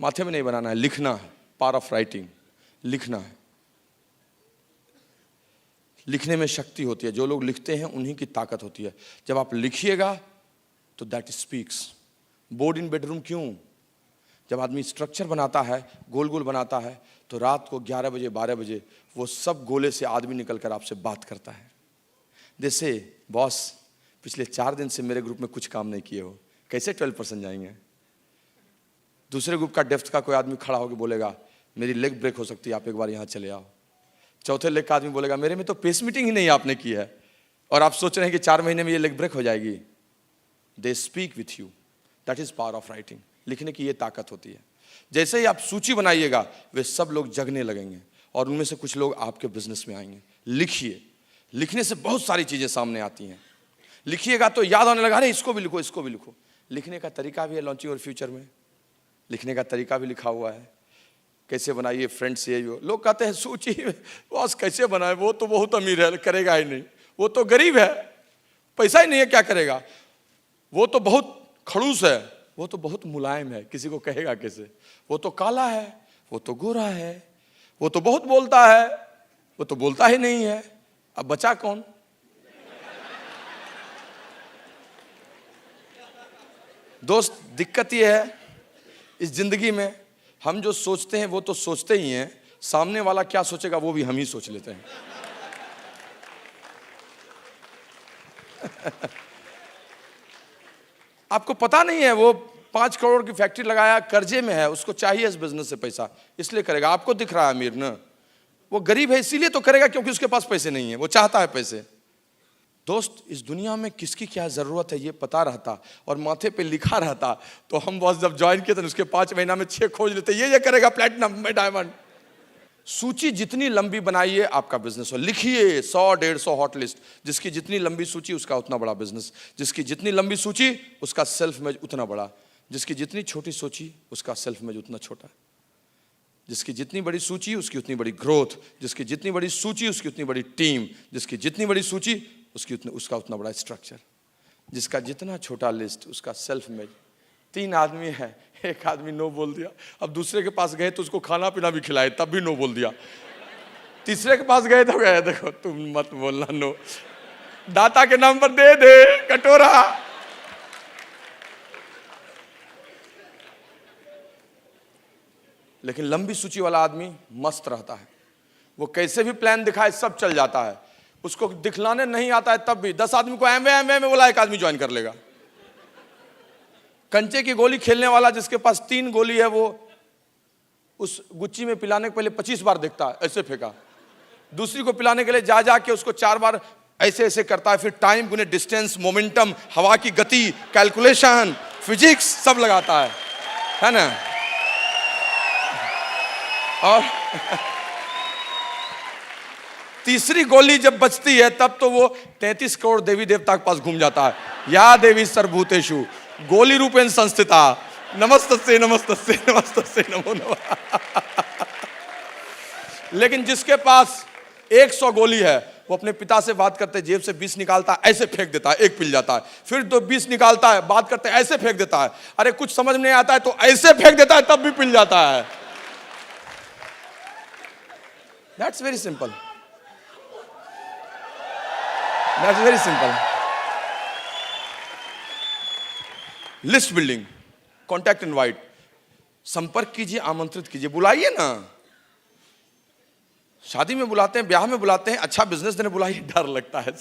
माथे में नहीं बनाना है, लिखना है, पावर ऑफ राइटिंग, लिखना है। लिखने में शक्ति होती है, जो लोग लिखते हैं उन्हीं की ताकत होती है। जब आप लिखिएगा तो that speaks. Board in bedroom क्यों? जब आदमी स्ट्रक्चर बनाता है, गोल गोल बनाता है, तो रात को 11 बजे 12 बजे वो सब गोले से आदमी निकल कर आपसे बात करता है। जैसे बॉस पिछले 4 दिन से मेरे ग्रुप में कुछ काम नहीं किए हो, कैसे 12% जाएंगे? दूसरे ग्रुप का डेप्थ का कोई आदमी खड़ा होकर बोलेगा मेरी लेग ब्रेक हो सकती है, आप एक बार यहाँ चले आओ। चौथे लेग का आदमी बोलेगा मेरे में तो पेस मीटिंग ही नहीं आपने की है, और आप सोच रहे हैं कि 4 महीने में ये लेग ब्रेक हो जाएगी। They speak with you, that is power of writing. लिखने की ये ताकत होती है। जैसे ही आप सूची बनाइएगा वे सब लोग जगने लगेंगे और उनमें से कुछ लोग आपके बिजनेस में आएंगे। लिखिए, लिखने से बहुत सारी चीजें सामने आती हैं। लिखिएगा तो याद आने लगा, अरे इसको भी लिखो, इसको भी लिखो। लिखने का तरीका भी है लॉन्चिंग और फ्यूचर में, लिखने का तरीका भी लिखा हुआ है। कैसे बनाइए फ्रेंड्स, ये लोग कहते हैं सूची बॉस कैसे बनाए, वो तो बहुत अमीर है, करेगा ही नहीं, वो तो गरीब है, पैसा ही नहीं है, क्या करेगा, वो तो बहुत खड़ूस है, वो तो बहुत मुलायम है, किसी को कहेगा कैसे, वो तो काला है, वो तो गोरा है, वो तो बहुत बोलता है, वो तो बोलता ही नहीं है। अब बचा कौन? दोस्त, दिक्कत ये है इस जिंदगी में, हम जो सोचते हैं वो तो सोचते ही हैं, सामने वाला क्या सोचेगा वो भी हम ही सोच लेते हैं। आपको पता नहीं है, वो 5 करोड़ की फैक्ट्री लगाया, कर्जे में है, उसको चाहिए इस बिजनेस से पैसा, इसलिए करेगा। आपको दिख रहा है अमीर ना, वो गरीब है इसीलिए तो करेगा, क्योंकि उसके पास पैसे नहीं है, वो चाहता है पैसे। दोस्त, इस दुनिया में किसकी क्या ज़रूरत है ये पता रहता और माथे पे लिखा रहता तो हम बॉस जब ज्वाइन किए थे उसके 5 महीना में 6 खोज लेते, ये करेगा प्लैटिनम में डायमंड। सूची जितनी लंबी बनाइए आपका बिजनेस हो। लिखिए 100-150 हॉट लिस्ट, जिसकी जितनी लंबी सूची उसका उतना बड़ा बिजनेस, जिसकी जितनी लंबी सूची उसका सेल्फ इमेज उतना बड़ा, जिसकी जितनी छोटी सूची उसका सेल्फ इमेज उतना छोटा, जिसकी जितनी बड़ी सूची उसकी उतनी बड़ी ग्रोथ, जिसकी जितनी बड़ी सूची उसकी उतनी बड़ी टीम, जिसकी जितनी बड़ी सूची उसका उतना बड़ा स्ट्रक्चर, जिसका जितना छोटा लिस्ट उसका सेल्फ इमेज। 3 आदमी है, एक आदमी नो बोल दिया, अब दूसरे के पास गए तो उसको खाना पीना भी खिलाए तब भी नो बोल दिया, तीसरे के पास गए तो गए देखो तुम मत बोलना नो, दाता के नाम पर दे दे कटोरा। लेकिन लंबी सूची वाला आदमी मस्त रहता है, वो कैसे भी प्लान दिखाए सब चल जाता है, उसको दिखलाने नहीं आता है तब भी 10 आदमी को एमवे में बोला 1 आदमी ज्वाइन कर लेगा। कंचे की गोली खेलने वाला जिसके पास 3 गोली है वो उस गुच्ची में पिलाने के पहले 25 बार देखता है, ऐसे फेंका, दूसरी को पिलाने के लिए जा के उसको 4 बार ऐसे ऐसे करता है, फिर टाइम गुने डिस्टेंस, मोमेंटम, हवा की गति, कैलकुलेशन, फिजिक्स सब लगाता है ना। और तीसरी गोली जब बचती है तब तो वो 33 करोड़ देवी देवता के पास घूम जाता है, या देवी सर्वभूतेषु गोली रूपेण संस्थिता नमस्तस्यै नमस्तस्यै नमस्तस्यै नमो नमः। लेकिन जिसके पास 100 गोली है वो अपने पिता से बात करते जेब से 20 निकालता है, ऐसे फेंक देता है, 1 पिल जाता है, फिर 20 निकालता है, बात करते ऐसे फेंक देता है, अरे कुछ समझ में नहीं आता है तो ऐसे फेंक देता है तब भी पिल जाता है। That's very simple, that's very simple. List building, contact invite, संपर्क कीजिए, आमंत्रित कीजिए, बुलाइए ना। शादी में बुलाते हैं, ब्याह में बुलाते हैं, अच्छा बिजनेस देने बुलाइए, डर लगता है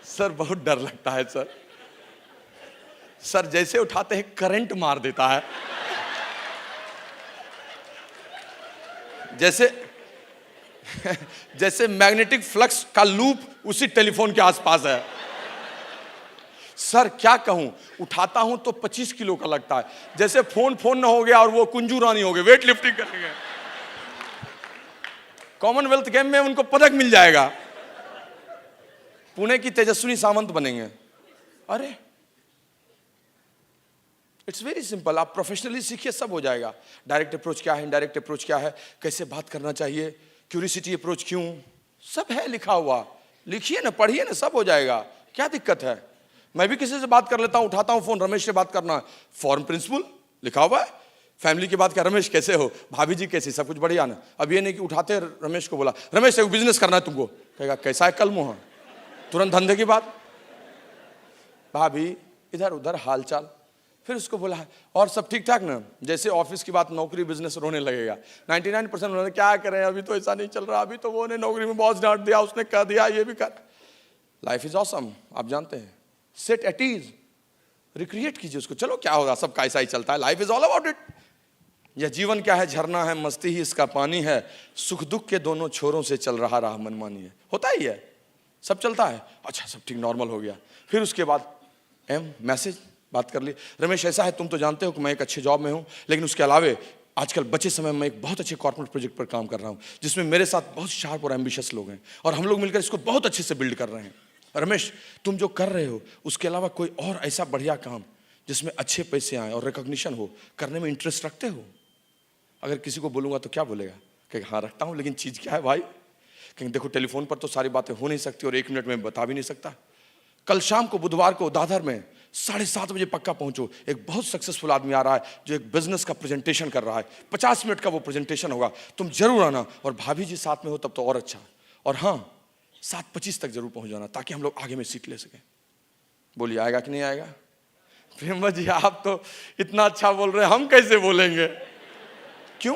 सर बहुत डर लगता है सर जैसे उठाते हैं करंट मार देता है, जैसे मैग्नेटिक फ्लक्स का लूप उसी टेलीफोन के आसपास है। सर क्या कहूं, उठाता हूं तो 25 किलो का लगता है, जैसे फोन ना हो गया और वो कुंजू रानी हो गए, वेट लिफ्टिंग करेंगे, कॉमनवेल्थ गेम में उनको पदक मिल जाएगा, पुणे की तेजस्विनी सावंत बनेंगे। अरे इट्स वेरी सिंपल, आप प्रोफेशनली सीखिए सब हो जाएगा। डायरेक्ट अप्रोच क्या है, इनडायरेक्ट अप्रोच क्या है, कैसे बात करना चाहिए, क्यूरियोसिटी अप्रोच क्यों, सब है लिखा हुआ, लिखिए ना, पढ़िए ना, सब हो जाएगा, क्या दिक्कत है। मैं भी किसी से बात कर लेता हूं, उठाता हूं फोन, रमेश से बात करना है, फॉर्म प्रिंसिपल लिखा हुआ है, फैमिली की बात क्या, रमेश कैसे हो, भाभी जी कैसी, सब कुछ बढ़िया ना। अब ये नहीं कि उठाते रमेश को बोला, रमेश एक बिजनेस करना है तुमको, कहेगा कैसा है कल मुहा, तुरंत धंधे की बात, भाभी इधर उधर हाल चाल, फिर उसको बोला और सब ठीक ठाक ना, जैसे ऑफिस की बात, नौकरी बिजनेस रोने लगेगा। 99% उन्होंने क्या करें, अभी तो ऐसा नहीं चल रहा, अभी तो वो ने नौकरी में बॉस डांट दिया, उसने कह दिया, ये भी कर। लाइफ इज ऑसम, आप जानते हैं, सेट एट ईज, रिक्रिएट कीजिए उसको, चलो क्या होगा, सबका ऐसा ही चलता है, life is all about it. यह जीवन क्या है, झरना है, मस्ती ही इसका पानी है, सुख दुख के दोनों छोरों से चल रहा राह मनमानी है, होता ही है, सब चलता है। अच्छा सब ठीक नॉर्मल हो गया, फिर उसके बाद मैसेज, बात कर ली, रमेश ऐसा है, तुम तो जानते हो कि मैं एक अच्छे जॉब में हूं, लेकिन उसके अलावे आजकल बचे समय में एक बहुत अच्छे कॉर्पोरेट प्रोजेक्ट पर काम कर रहा हूं, जिसमें मेरे साथ बहुत शार्प और एम्बिशियस लोग हैं, और हम लोग मिलकर इसको बहुत अच्छे से बिल्ड कर रहे हैं। रमेश तुम जो कर रहे हो उसके अलावा कोई और ऐसा बढ़िया काम जिसमें अच्छे पैसे आए और रिकॉग्निशन हो, करने में इंटरेस्ट रखते हो? अगर किसी को बोलूंगा तो क्या बोलेगा, कहेगा हाँ रखता हूं, लेकिन चीज क्या है भाई, कहेंगे देखो टेलीफोन पर तो सारी बातें हो नहीं सकती और 1 मिनट में बता भी नहीं सकता। कल शाम को बुधवार को दादर में 7:30 बजे पक्का पहुंचो, एक बहुत सक्सेसफुल आदमी आ रहा है जो एक बिजनेस का प्रेजेंटेशन कर रहा है, 50 मिनट का वो प्रेजेंटेशन होगा, तुम जरूर आना, और भाभी जी साथ में हो तब तो और अच्छा, और हाँ 7:25 तक जरूर पहुंच जाना ताकि हम लोग आगे में सीट ले सकें। बोलिए आएगा कि नहीं आएगा? प्रेम जी आप तो इतना अच्छा बोल रहे हैं, हम कैसे बोलेंगे? क्यों?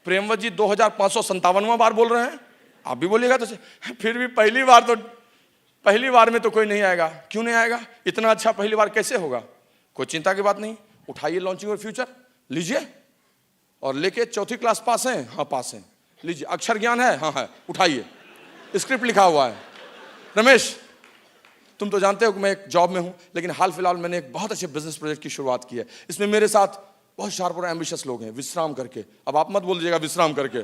प्रेमवत जी 2557वां बार बोल रहे हैं, आप भी बोलिएगा तो फिर भी पहली बार में तो कोई नहीं आएगा। क्यों नहीं आएगा? इतना अच्छा पहली बार कैसे होगा? कोई चिंता की बात नहीं, उठाइए लॉन्चिंग और फ्यूचर लीजिए, और लेके 4th क्लास पास हैं? हाँ पास हैं, लीजिए। अक्षर ज्ञान है? हाँ है, उठाइए, स्क्रिप्ट लिखा हुआ है, रमेश, तुम तो जानते हो कि मैं एक जॉब में हूं, लेकिन हाल फिलहाल मैंने एक बहुत अच्छे बिजनेस प्रोजेक्ट की शुरुआत की है। इसमें मेरे साथ बहुत शार्प और एम्बिशियस लोग हैं, विश्राम करके। अब आप मत बोल दीजिएगा विश्राम करके,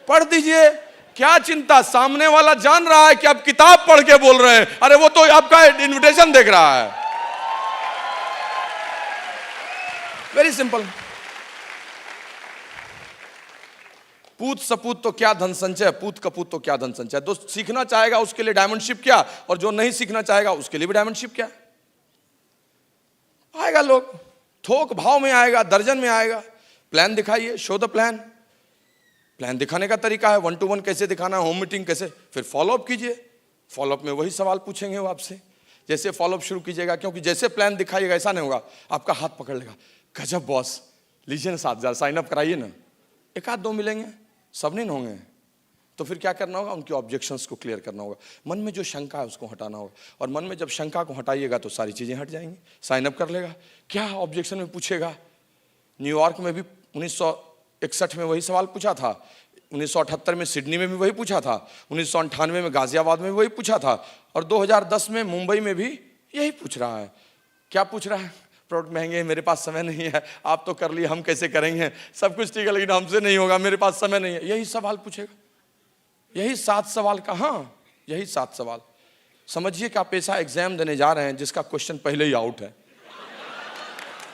पढ़ दीजिए, क्या चिंता, सामने वाला जान रहा है कि आप किताब पढ़ के बोल रहे हैं। अरे वो तो आपका इनविटेशन देख रहा है। Very simple. पूत सपूत तो क्या धन संचय, पूत कपूत तो क्या धन संचय। दोस्त सीखना चाहेगा उसके लिए डायमंडशिप क्या, और जो नहीं सीखना चाहेगा उसके लिए भी डायमंडशिप क्या। आएगा लोग, थोक भाव में आएगा, दर्जन में आएगा। प्लान दिखाइए, शो द प्लान। प्लान दिखाने का तरीका है 1 to 1 कैसे दिखाना है, होम मीटिंग कैसे, फिर फॉलोअप कीजिए। फॉलोअप में वही सवाल पूछेंगे वो आपसे। जैसे फॉलोअप शुरू कीजिएगा, क्योंकि जैसे प्लान दिखाइएगा ऐसा नहीं होगा, आपका हाथ पकड़ लेगा, गजब बॉस, लीजिए ना 7,000 साइन अप कराइए ना। एक आध दो मिलेंगे, सब नहीं होंगे। तो फिर क्या करना होगा, उनके ऑब्जेक्शंस को क्लियर करना होगा, मन में जो शंका है उसको हटाना होगा। और मन में जब शंका को हटाइएगा तो सारी चीजें हट जाएंगी। साइन अप कर लेगा, क्या ऑब्जेक्शन में पूछेगा। न्यूयॉर्क में भी 1961 में वही सवाल पूछा था, 1978 में सिडनी में भी वही पूछा था, 1998 में गाजियाबाद में भी वही पूछा था, और 2010 में मुंबई में भी यही पूछ रहा है। क्या पूछ रहा है, प्रोडक्ट महंगे हैं, मेरे पास समय नहीं है, आप तो कर लिए, हम कैसे करेंगे, सब कुछ ठीक है लेकिन हमसे नहीं होगा, मेरे पास समय नहीं है। यही सवाल पूछेगा, यही 7 सवाल। कहाँ, यही 7 सवाल। समझिए कि आप ऐसा एग्जाम देने जा रहे हैं जिसका क्वेश्चन पहले ही आउट है।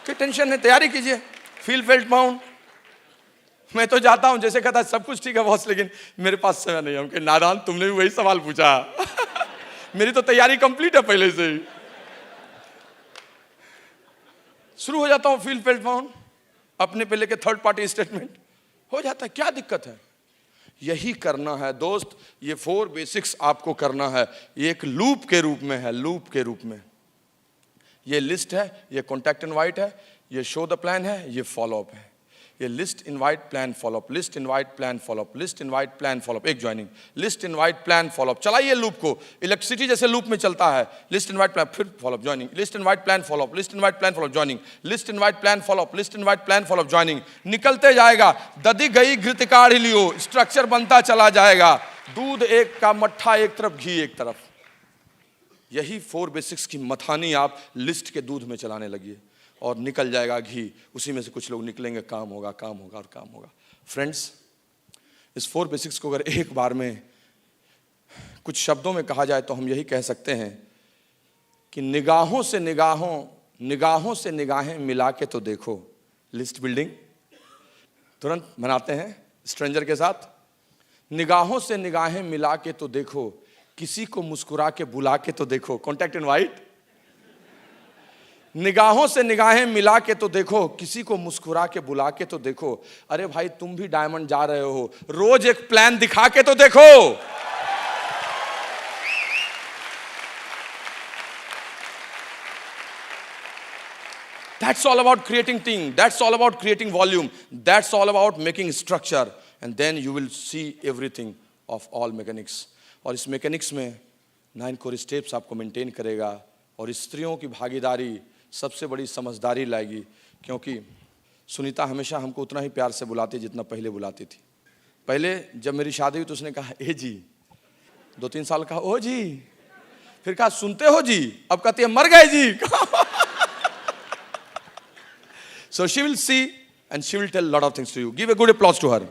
क्या टेंशन है, तैयारी कीजिए, फील फेल्ट बाउंड। मैं तो जाता हूं, जैसे कहता है सब कुछ ठीक है बॉस लेकिन मेरे पास समय नहीं है। उनके नादान, तुमने भी वही सवाल पूछा। मेरी तो तैयारी कंप्लीट है पहले से ही। शुरू हो जाता हूं फील फेल्ट बाउंड, अपने पे लेके थर्ड पार्टी स्टेटमेंट हो जाता है। क्या दिक्कत है, यही करना है दोस्त। ये 4 बेसिक्स आपको करना है, ये एक लूप के रूप में है, लूप के रूप में। ये लिस्ट है, ये कॉन्टैक्ट इनवाइट है, ये शो द प्लान है, ये फॉलोअप है। ये list invite plan follow up, list invite plan follow up, list invite plan follow up, एक joining, list invite plan follow up. चलाइए लूप को, इलेक्ट्रिसिटी जैसे लूप में चलता है। लिस्ट इनवाइट प्लान, फिर follow up, joining, list invite plan follow up, list invite plan follow up, joining, list invite plan follow up, list invite plan follow up, joining. निकलते जाएगा, दधी गई घृत काढ़ लियो, स्ट्रक्चर बनता चला जाएगा। दूध एक का मट्ठा एक तरफ, घी एक तरफ। यही 4 बेसिक्स की मथानी आप लिस्ट के दूध में चलाने लगिए और निकल जाएगा घी। उसी में से कुछ लोग निकलेंगे, काम होगा, काम होगा और काम होगा। फ्रेंड्स, इस 4 बेसिक्स को अगर एक बार में कुछ शब्दों में कहा जाए तो हम यही कह सकते हैं कि निगाहों से निगाहें मिला के तो देखो। लिस्ट बिल्डिंग तुरंत बनाते हैं स्ट्रेंजर के साथ। निगाहों से निगाहें मिला के तो देखो, किसी को मुस्कुरा के बुला के तो देखो। Contact invite. निगाहों से निगाहें मिला के तो देखो, किसी को मुस्कुरा के बुला के तो देखो। अरे भाई, तुम भी डायमंड जा रहे हो, रोज एक प्लान दिखा के तो देखो। That's all about creating team. That's all about creating volume. That's all about making structure. And then you will see everything of all mechanics. और इस मैकेनिक्स में 9 कोर स्टेप्स आपको मेंटेन करेगा। और स्त्रियों की भागीदारी सबसे बड़ी समझदारी लाएगी, क्योंकि सुनीता हमेशा हमको उतना ही प्यार से बुलाती जितना पहले बुलाती थी। पहले जब मेरी शादी हुई तो उसने कहा ए जी, 2-3 साल कहा ओ जी, फिर कहा सुनते हो जी, अब कहती है मर गए जी। So she will see and she will tell a lot of things to you. Give a good applause to her.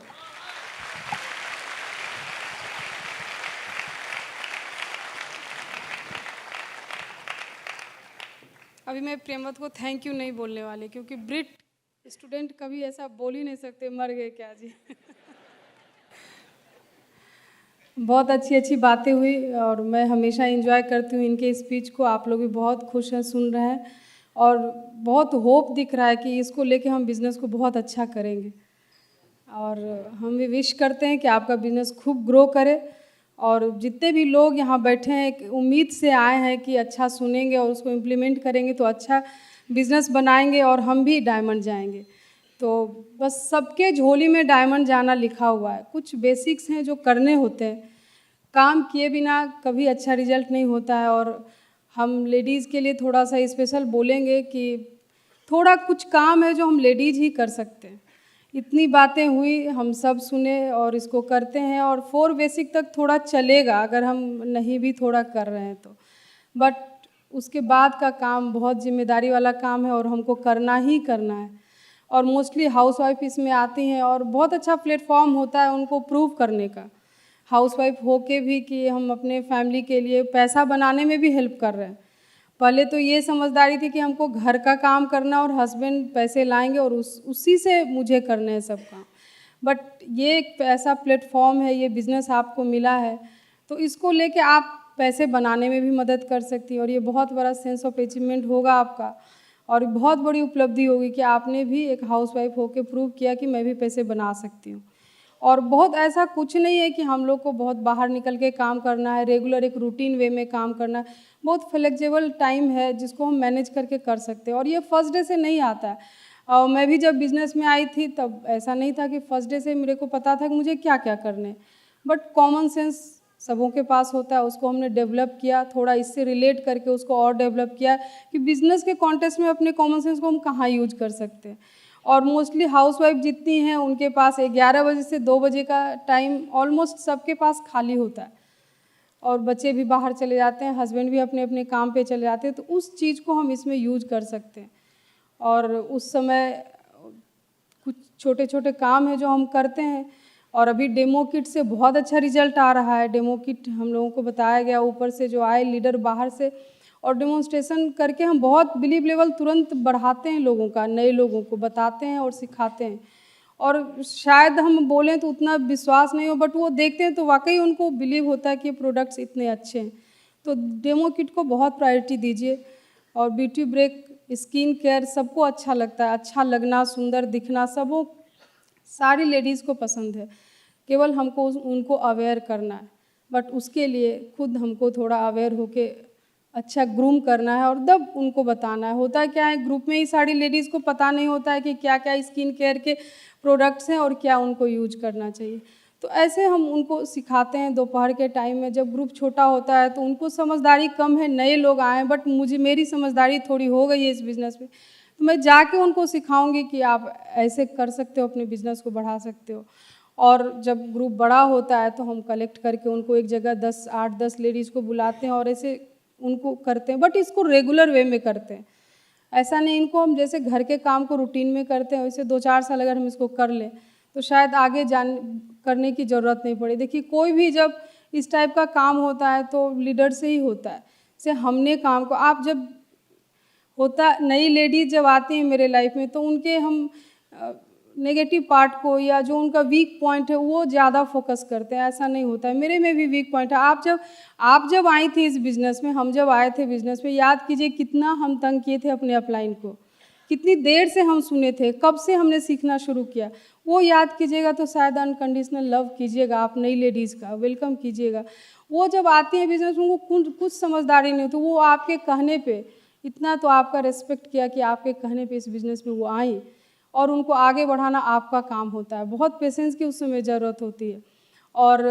अभी मैं प्रेमवत को थैंक यू नहीं बोलने वाली, क्योंकि ब्रिट स्टूडेंट कभी ऐसा बोल ही नहीं सकते मर गए क्या जी। बहुत अच्छी अच्छी बातें हुई और मैं हमेशा एंजॉय करती हूँ इनके स्पीच को। आप लोग भी बहुत खुश हैं, सुन रहे हैं और बहुत होप दिख रहा है कि इसको लेके हम बिज़नेस को बहुत अच्छा करेंगे। और हम भी विश करते हैं कि आपका बिज़नेस खूब ग्रो करे। और जितने भी लोग यहाँ बैठे हैं, एक उम्मीद से आए हैं कि अच्छा सुनेंगे और उसको इम्प्लीमेंट करेंगे तो अच्छा बिज़नेस बनाएंगे और हम भी डायमंड जाएंगे। तो बस सबके झोली में डायमंड जाना लिखा हुआ है। कुछ बेसिक्स हैं जो करने होते हैं, काम किए बिना कभी अच्छा रिजल्ट नहीं होता है। और हम लेडीज़ के लिए थोड़ा सा स्पेशल बोलेंगे कि थोड़ा कुछ काम है जो हम लेडीज़ ही कर सकते हैं। इतनी बातें हुई, हम सब सुने और इसको करते हैं और 4 बेसिक तक थोड़ा चलेगा अगर हम नहीं भी थोड़ा कर रहे हैं तो। बट उसके बाद का काम बहुत जिम्मेदारी वाला काम है और हमको करना ही करना है। और मोस्टली हाउसवाइफ इसमें आती हैं और बहुत अच्छा प्लेटफॉर्म होता है उनको प्रूव करने का, हाउसवाइफ होके भी, कि हम अपने फैमिली के लिए पैसा बनाने में भी हेल्प कर रहे हैं। पहले तो ये समझदारी थी कि हमको घर का काम करना और हस्बैंड पैसे लाएंगे और उसी से मुझे करने हैं सब काम। बट ये एक ऐसा प्लेटफॉर्म है, ये बिज़नेस आपको मिला है, तो इसको लेके आप पैसे बनाने में भी मदद कर सकती हैं और ये बहुत बड़ा सेंस ऑफ अचीवमेंट होगा आपका और बहुत बड़ी उपलब्धि होगी कि आपने भी एक हाउसवाइफ होकर प्रूव किया कि मैं भी पैसे बना सकती हूँ। और बहुत ऐसा कुछ नहीं है कि हम लोग को बहुत बाहर निकल के काम करना है, रेगुलर एक रूटीन वे में काम करना है। बहुत फ्लेक्सिबल टाइम है जिसको हम मैनेज करके कर सकते हैं और ये फर्स्ट डे से नहीं आता है। और मैं भी जब बिज़नेस में आई थी तब ऐसा नहीं था कि फर्स्ट डे से मेरे को पता था कि मुझे क्या क्या करने, बट कॉमन सेंस सबों के पास होता है, उसको हमने डेवलप किया, थोड़ा इससे रिलेट करके उसको और डेवलप किया कि बिज़नेस के कॉन्टेक्स्ट में अपने कॉमन सेंस को हम कहाँ यूज कर सकते हैं। और मोस्टली हाउसवाइफ जितनी हैं उनके पास 11 बजे से 2 बजे का टाइम ऑलमोस्ट सबके पास खाली होता है और बच्चे भी बाहर चले जाते हैं, हस्बैंड भी अपने अपने काम पे चले जाते हैं, तो उस चीज़ को हम इसमें यूज कर सकते हैं। और उस समय कुछ छोटे छोटे काम हैं जो हम करते हैं और अभी डेमो किट से बहुत अच्छा रिजल्ट आ रहा है। डेमो किट हम लोगों को बताया गया ऊपर से जो आए लीडर बाहर से, और डेमोन्स्ट्रेशन करके हम बहुत बिलीव लेवल तुरंत बढ़ाते हैं लोगों का, नए लोगों को बताते हैं और सिखाते हैं। और शायद हम बोलें तो उतना विश्वास नहीं हो, बट वो देखते हैं तो वाकई उनको बिलीव होता है कि प्रोडक्ट्स इतने अच्छे हैं। तो डेमो किट को बहुत प्रायोरिटी दीजिए। और ब्यूटी ब्रेक, स्किन केयर सबको अच्छा लगता है, अच्छा लगना, सुंदर दिखना सबको, सारी लेडीज़ को पसंद है, केवल हमको उनको अवेयर करना है। बट उसके लिए खुद हमको थोड़ा अवेयर होके अच्छा ग्रूम करना है और तब उनको बताना है। होता है क्या है, ग्रुप में ही सारी लेडीज़ को पता नहीं होता है कि क्या क्या स्किन केयर के प्रोडक्ट्स हैं और क्या उनको यूज करना चाहिए। तो ऐसे हम उनको सिखाते हैं दोपहर के टाइम में, जब ग्रुप छोटा होता है तो उनको समझदारी कम है, नए लोग आए हैं, बट मेरी समझदारी थोड़ी हो गई है इस बिज़नेस में, तो मैं जाके उनको सिखाऊंगी कि आप ऐसे कर सकते हो, अपने बिज़नेस को बढ़ा सकते हो। और जब ग्रुप बड़ा होता है तो हम कलेक्ट करके उनको एक जगह 8-10 लेडीज़ को बुलाते हैं और ऐसे उनको करते हैं, बट इसको रेगुलर वे में करते हैं। ऐसा नहीं इनको हम जैसे घर के काम को रूटीन में करते हैं वैसे 2-4 साल अगर हम इसको कर लें तो शायद आगे करने की ज़रूरत नहीं पड़े। देखिए कोई भी जब इस टाइप का काम होता है तो लीडर से ही होता है। जैसे हमने काम को, आप जब होता, नई लेडीज जब आती हैं मेरे लाइफ में तो उनके हम नेगेटिव पार्ट को या जो उनका वीक पॉइंट है वो ज़्यादा फोकस करते हैं। ऐसा नहीं होता है, मेरे में भी वीक पॉइंट है। आप जब आई थी इस बिज़नेस में, हम जब आए थे बिज़नेस में, याद कीजिए कितना हम तंग किए थे अपने अपलाइन को, कितनी देर से हम सुने थे, कब से हमने सीखना शुरू किया, वो याद कीजिएगा तो शायद अनकंडीशनल लव कीजिएगा आप नई लेडीज़ का, वेलकम कीजिएगा। वो जब आती है बिज़नेस में उनको कुछ समझदारी नहीं होती, वो आपके कहने पे, इतना तो आपका रेस्पेक्ट किया कि आपके कहने पे इस बिज़नेस में वो आई और उनको आगे बढ़ाना आपका काम होता है। बहुत पेशेंस की उस समय ज़रूरत होती है। और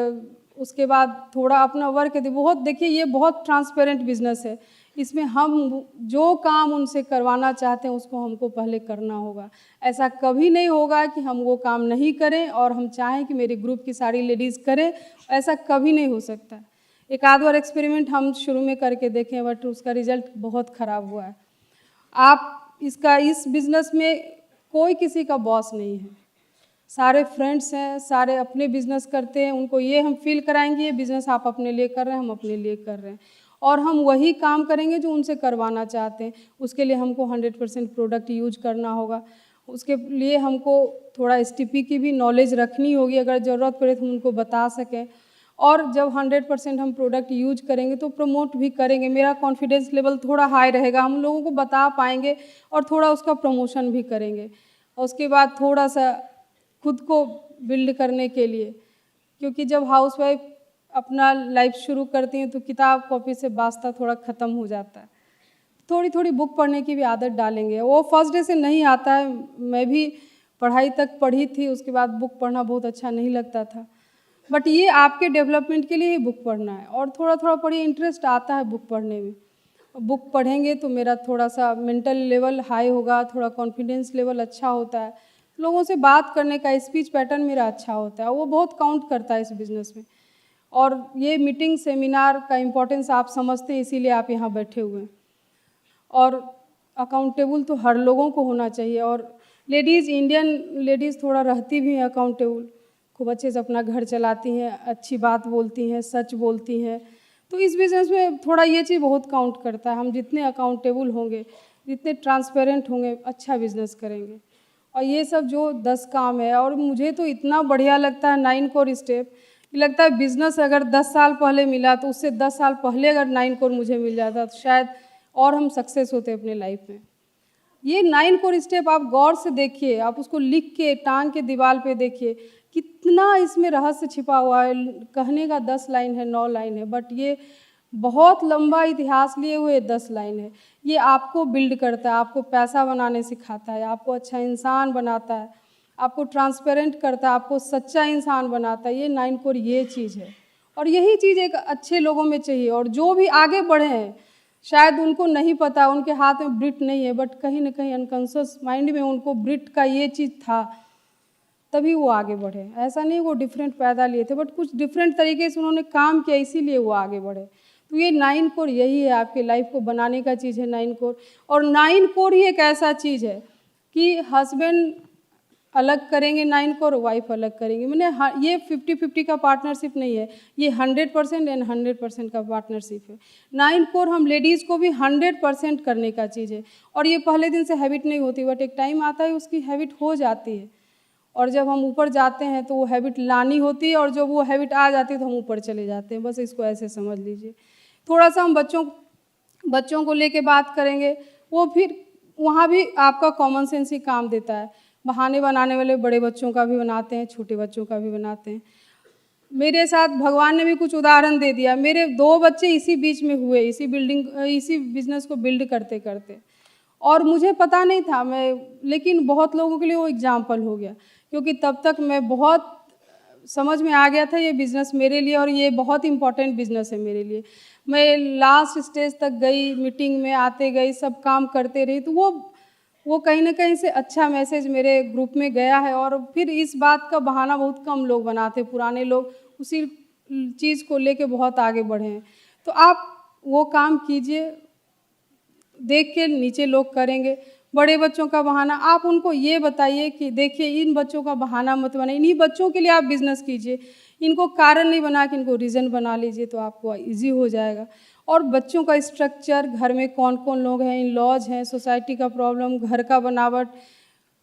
उसके बाद थोड़ा अपना वर्क बहुत, देखिए ये बहुत ट्रांसपेरेंट बिजनेस है, इसमें हम जो काम उनसे करवाना चाहते हैं उसको हमको पहले करना होगा। ऐसा कभी नहीं होगा कि हम वो काम नहीं करें और हम चाहें कि मेरे ग्रुप की सारी लेडीज़ करें, ऐसा कभी नहीं हो सकता। एक आध बार एक्सपेरिमेंट हम शुरू में करके देखें बट उसका रिजल्ट बहुत ख़राब हुआ है। आप इस बिज़नेस में कोई किसी का बॉस नहीं है, सारे फ्रेंड्स हैं, सारे अपने बिजनेस करते हैं। उनको ये हम फील कराएंगे ये बिज़नेस आप अपने लिए कर रहे हैं, हम अपने लिए कर रहे हैं, और हम वही काम करेंगे जो उनसे करवाना चाहते हैं। उसके लिए हमको 100% प्रोडक्ट यूज करना होगा, उसके लिए हमको थोड़ा STP की भी नॉलेज रखनी होगी, अगर ज़रूरत पड़े तो हम उनको बता सकें। और जब 100% हम प्रोडक्ट यूज करेंगे तो प्रमोट भी करेंगे, मेरा कॉन्फिडेंस लेवल थोड़ा हाई रहेगा, हम लोगों को बता पाएंगे और थोड़ा उसका प्रमोशन भी करेंगे। और उसके बाद थोड़ा सा खुद को बिल्ड करने के लिए, क्योंकि जब हाउसवाइफ अपना लाइफ शुरू करती हैं तो किताब कॉपी से वास्ता थोड़ा ख़त्म हो जाता है, थोड़ी थोड़ी बुक पढ़ने की भी आदत डालेंगे। वो फर्स्ट डे से नहीं आता है, मैं भी पढ़ाई तक पढ़ी थी, उसके बाद बुक पढ़ना बहुत अच्छा नहीं लगता था, बट ये आपके डेवलपमेंट के लिए ही बुक पढ़ना है और थोड़ा थोड़ा पढ़िए, इंटरेस्ट आता है बुक पढ़ने में। बुक पढ़ेंगे तो मेरा थोड़ा सा मेंटल लेवल हाई होगा, थोड़ा कॉन्फिडेंस लेवल अच्छा होता है, लोगों से बात करने का स्पीच पैटर्न मेरा अच्छा होता है, वो बहुत काउंट करता है इस बिज़नेस में। और ये मीटिंग सेमिनार का इम्पोर्टेंस आप समझते हैं, इसीलिए आप यहाँ बैठे हुए हैं। और अकाउंटेबल तो हर लोगों को होना चाहिए, और लेडीज़, इंडियन लेडीज़ थोड़ा रहती भी हैं अकाउंटेबल, खूब अच्छे से अपना घर चलाती हैं, अच्छी बात बोलती हैं, सच बोलती हैं। तो इस बिज़नेस में थोड़ा ये चीज़ बहुत काउंट करता है। हम जितने अकाउंटेबल होंगे, जितने ट्रांसपेरेंट होंगे, अच्छा बिज़नेस करेंगे। और ये सब जो 10 काम है, और मुझे तो इतना बढ़िया लगता है 9 कोर स्टेप, लगता है बिज़नेस अगर 10 साल पहले मिला तो उससे 10 साल पहले अगर 9 कोर मुझे मिल जाता तो शायद और हम सक्सेस होते अपने लाइफ में। ये 9 कोर स्टेप आप गौर से देखिए, आप उसको लिख के टांग के दीवार पे देखिए, कितना इसमें रहस्य छिपा हुआ है। कहने का 10 लाइन है, 9 लाइन है, बट ये बहुत लंबा इतिहास लिए हुए 10 लाइन है। ये आपको बिल्ड करता है, आपको पैसा बनाने सिखाता है, आपको अच्छा इंसान बनाता है, आपको ट्रांसपेरेंट करता है, आपको सच्चा इंसान बनाता है। ये 9 कोर ये चीज़ है, और यही चीज़ एक अच्छे लोगों में चाहिए। और जो भी आगे बढ़े हैं, शायद उनको नहीं पता, उनके हाथ में ब्रिट नहीं है, बट कहीं ना कहीं अनकॉन्शियस माइंड में उनको ब्रिट का ये चीज़ था, तभी वो आगे बढ़े। ऐसा नहीं वो डिफरेंट पैदा लिए थे, बट कुछ डिफरेंट तरीके से उन्होंने काम किया, इसीलिए वो आगे बढ़े। तो ये 9 कोर यही है, आपके लाइफ को बनाने का चीज़ है 9 कोर। और 9 कोर ही एक ऐसा चीज़ है कि हस्बैंड अलग करेंगे 9 कोर, वाइफ अलग करेंगे। मैंने ये 50-50 का पार्टनरशिप नहीं है, ये 100% एंड 100% का पार्टनरशिप है। 9 कोर हम लेडीज़ को भी 100% करने का चीज़ है। और ये पहले दिन से हैबिट नहीं होती, बट एक टाइम आता है उसकी हैबिट हो जाती है। और जब हम ऊपर जाते हैं तो वो हैबिट लानी होती है, और जब वो हैबिट आ जाती है तो हम ऊपर चले जाते हैं। बस इसको ऐसे समझ लीजिए। थोड़ा सा हम बच्चों को लेके बात करेंगे, वो फिर वहाँ भी आपका कॉमन सेंस ही काम देता है। बहाने बनाने वाले बड़े बच्चों का भी बनाते हैं, छोटे बच्चों का भी बनाते हैं। मेरे साथ भगवान ने भी कुछ उदाहरण दे दिया। मेरे 2 बच्चे इसी बीच में हुए, इसी बिजनेस को बिल्ड करते करते, और मुझे पता नहीं था लेकिन बहुत लोगों के लिए वो एग्जाम्पल हो गया, क्योंकि तब तक मैं बहुत समझ में आ गया था ये बिज़नेस मेरे लिए, और ये बहुत इम्पॉर्टेंट बिज़नेस है मेरे लिए। मैं लास्ट स्टेज तक गई, मीटिंग में आते गई, सब काम करते रही, तो वो कहीं ना कहीं से अच्छा मैसेज मेरे ग्रुप में गया है। और फिर इस बात का बहाना बहुत कम लोग बनाते, पुराने लोग उसी चीज़ को लेके बहुत आगे बढ़े हैं। तो आप वो काम कीजिए, देख के नीचे लोग करेंगे। बड़े बच्चों का बहाना, आप उनको ये बताइए कि देखिए इन बच्चों का बहाना मत बनाइए, इन्हीं बच्चों के लिए आप बिज़नेस कीजिए। इनको कारण नहीं बना के इनको रीज़न बना लीजिए, तो आपको इजी हो जाएगा। और बच्चों का स्ट्रक्चर, घर में कौन कौन लोग हैं, इन लॉज हैं, सोसाइटी का प्रॉब्लम, घर का बनावट,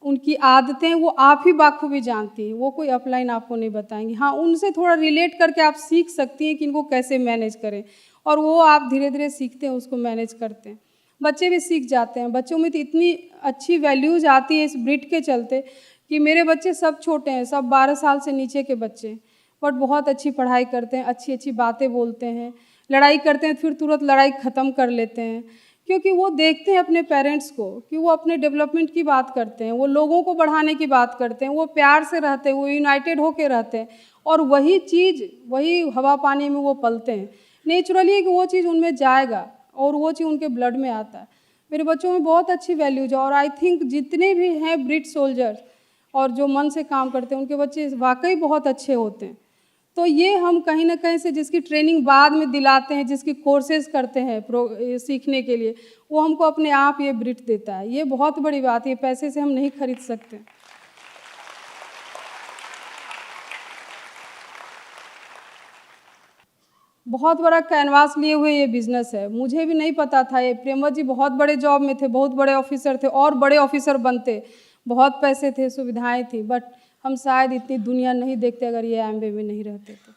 उनकी आदतें, वो आप ही बाखूबी जानती हैं, वो कोई अपलाइन आपको नहीं बताएंगे। हाँ, उनसे थोड़ा रिलेट करके आप सीख सकती हैं कि इनको कैसे मैनेज करें, और वो आप धीरे धीरे सीखते हैं, उसको मैनेज करते हैं। बच्चे भी सीख जाते हैं। बच्चों में तो इतनी अच्छी वैल्यूज़ आती है इस ब्रिड के चलते कि मेरे बच्चे सब छोटे हैं, सब 12 साल से नीचे के बच्चे, बट बहुत अच्छी पढ़ाई करते हैं, अच्छी अच्छी बातें बोलते हैं। लड़ाई करते हैं फिर तुरंत लड़ाई ख़त्म कर लेते हैं, क्योंकि वो देखते हैं अपने पेरेंट्स को कि वो अपने डेवलपमेंट की बात करते हैं, वो लोगों को बढ़ाने की बात करते हैं, वो प्यार से रहते हैं, वो यूनाइटेड होकर रहते हैं, और वही चीज़, वही हवा पानी में वो पलते हैं। नेचुरली कि वो चीज़ उनमें जाएगा और वो चीज़ उनके ब्लड में आता है। मेरे बच्चों में बहुत अच्छी वैल्यूज है, और आई थिंक जितने भी हैं ब्रिट सोल्जर्स और जो मन से काम करते हैं, उनके बच्चे वाकई बहुत अच्छे होते हैं। तो ये हम कहीं ना कहीं से जिसकी ट्रेनिंग बाद में दिलाते हैं, जिसकी कोर्सेज करते हैं सीखने के लिए, वो हमको अपने आप ये ब्रिट देता है। ये बहुत बड़ी बात है, पैसे से हम नहीं खरीद सकते। बहुत बड़ा कैनवास लिए हुए ये बिज़नेस है। मुझे भी नहीं पता था, ये प्रेमवत जी बहुत बड़े जॉब में थे, बहुत बड़े ऑफिसर थे, और बड़े ऑफिसर बनते, बहुत पैसे थे, सुविधाएं थी, बट हम शायद इतनी दुनिया नहीं देखते अगर ये एम्बे में नहीं रहते तो।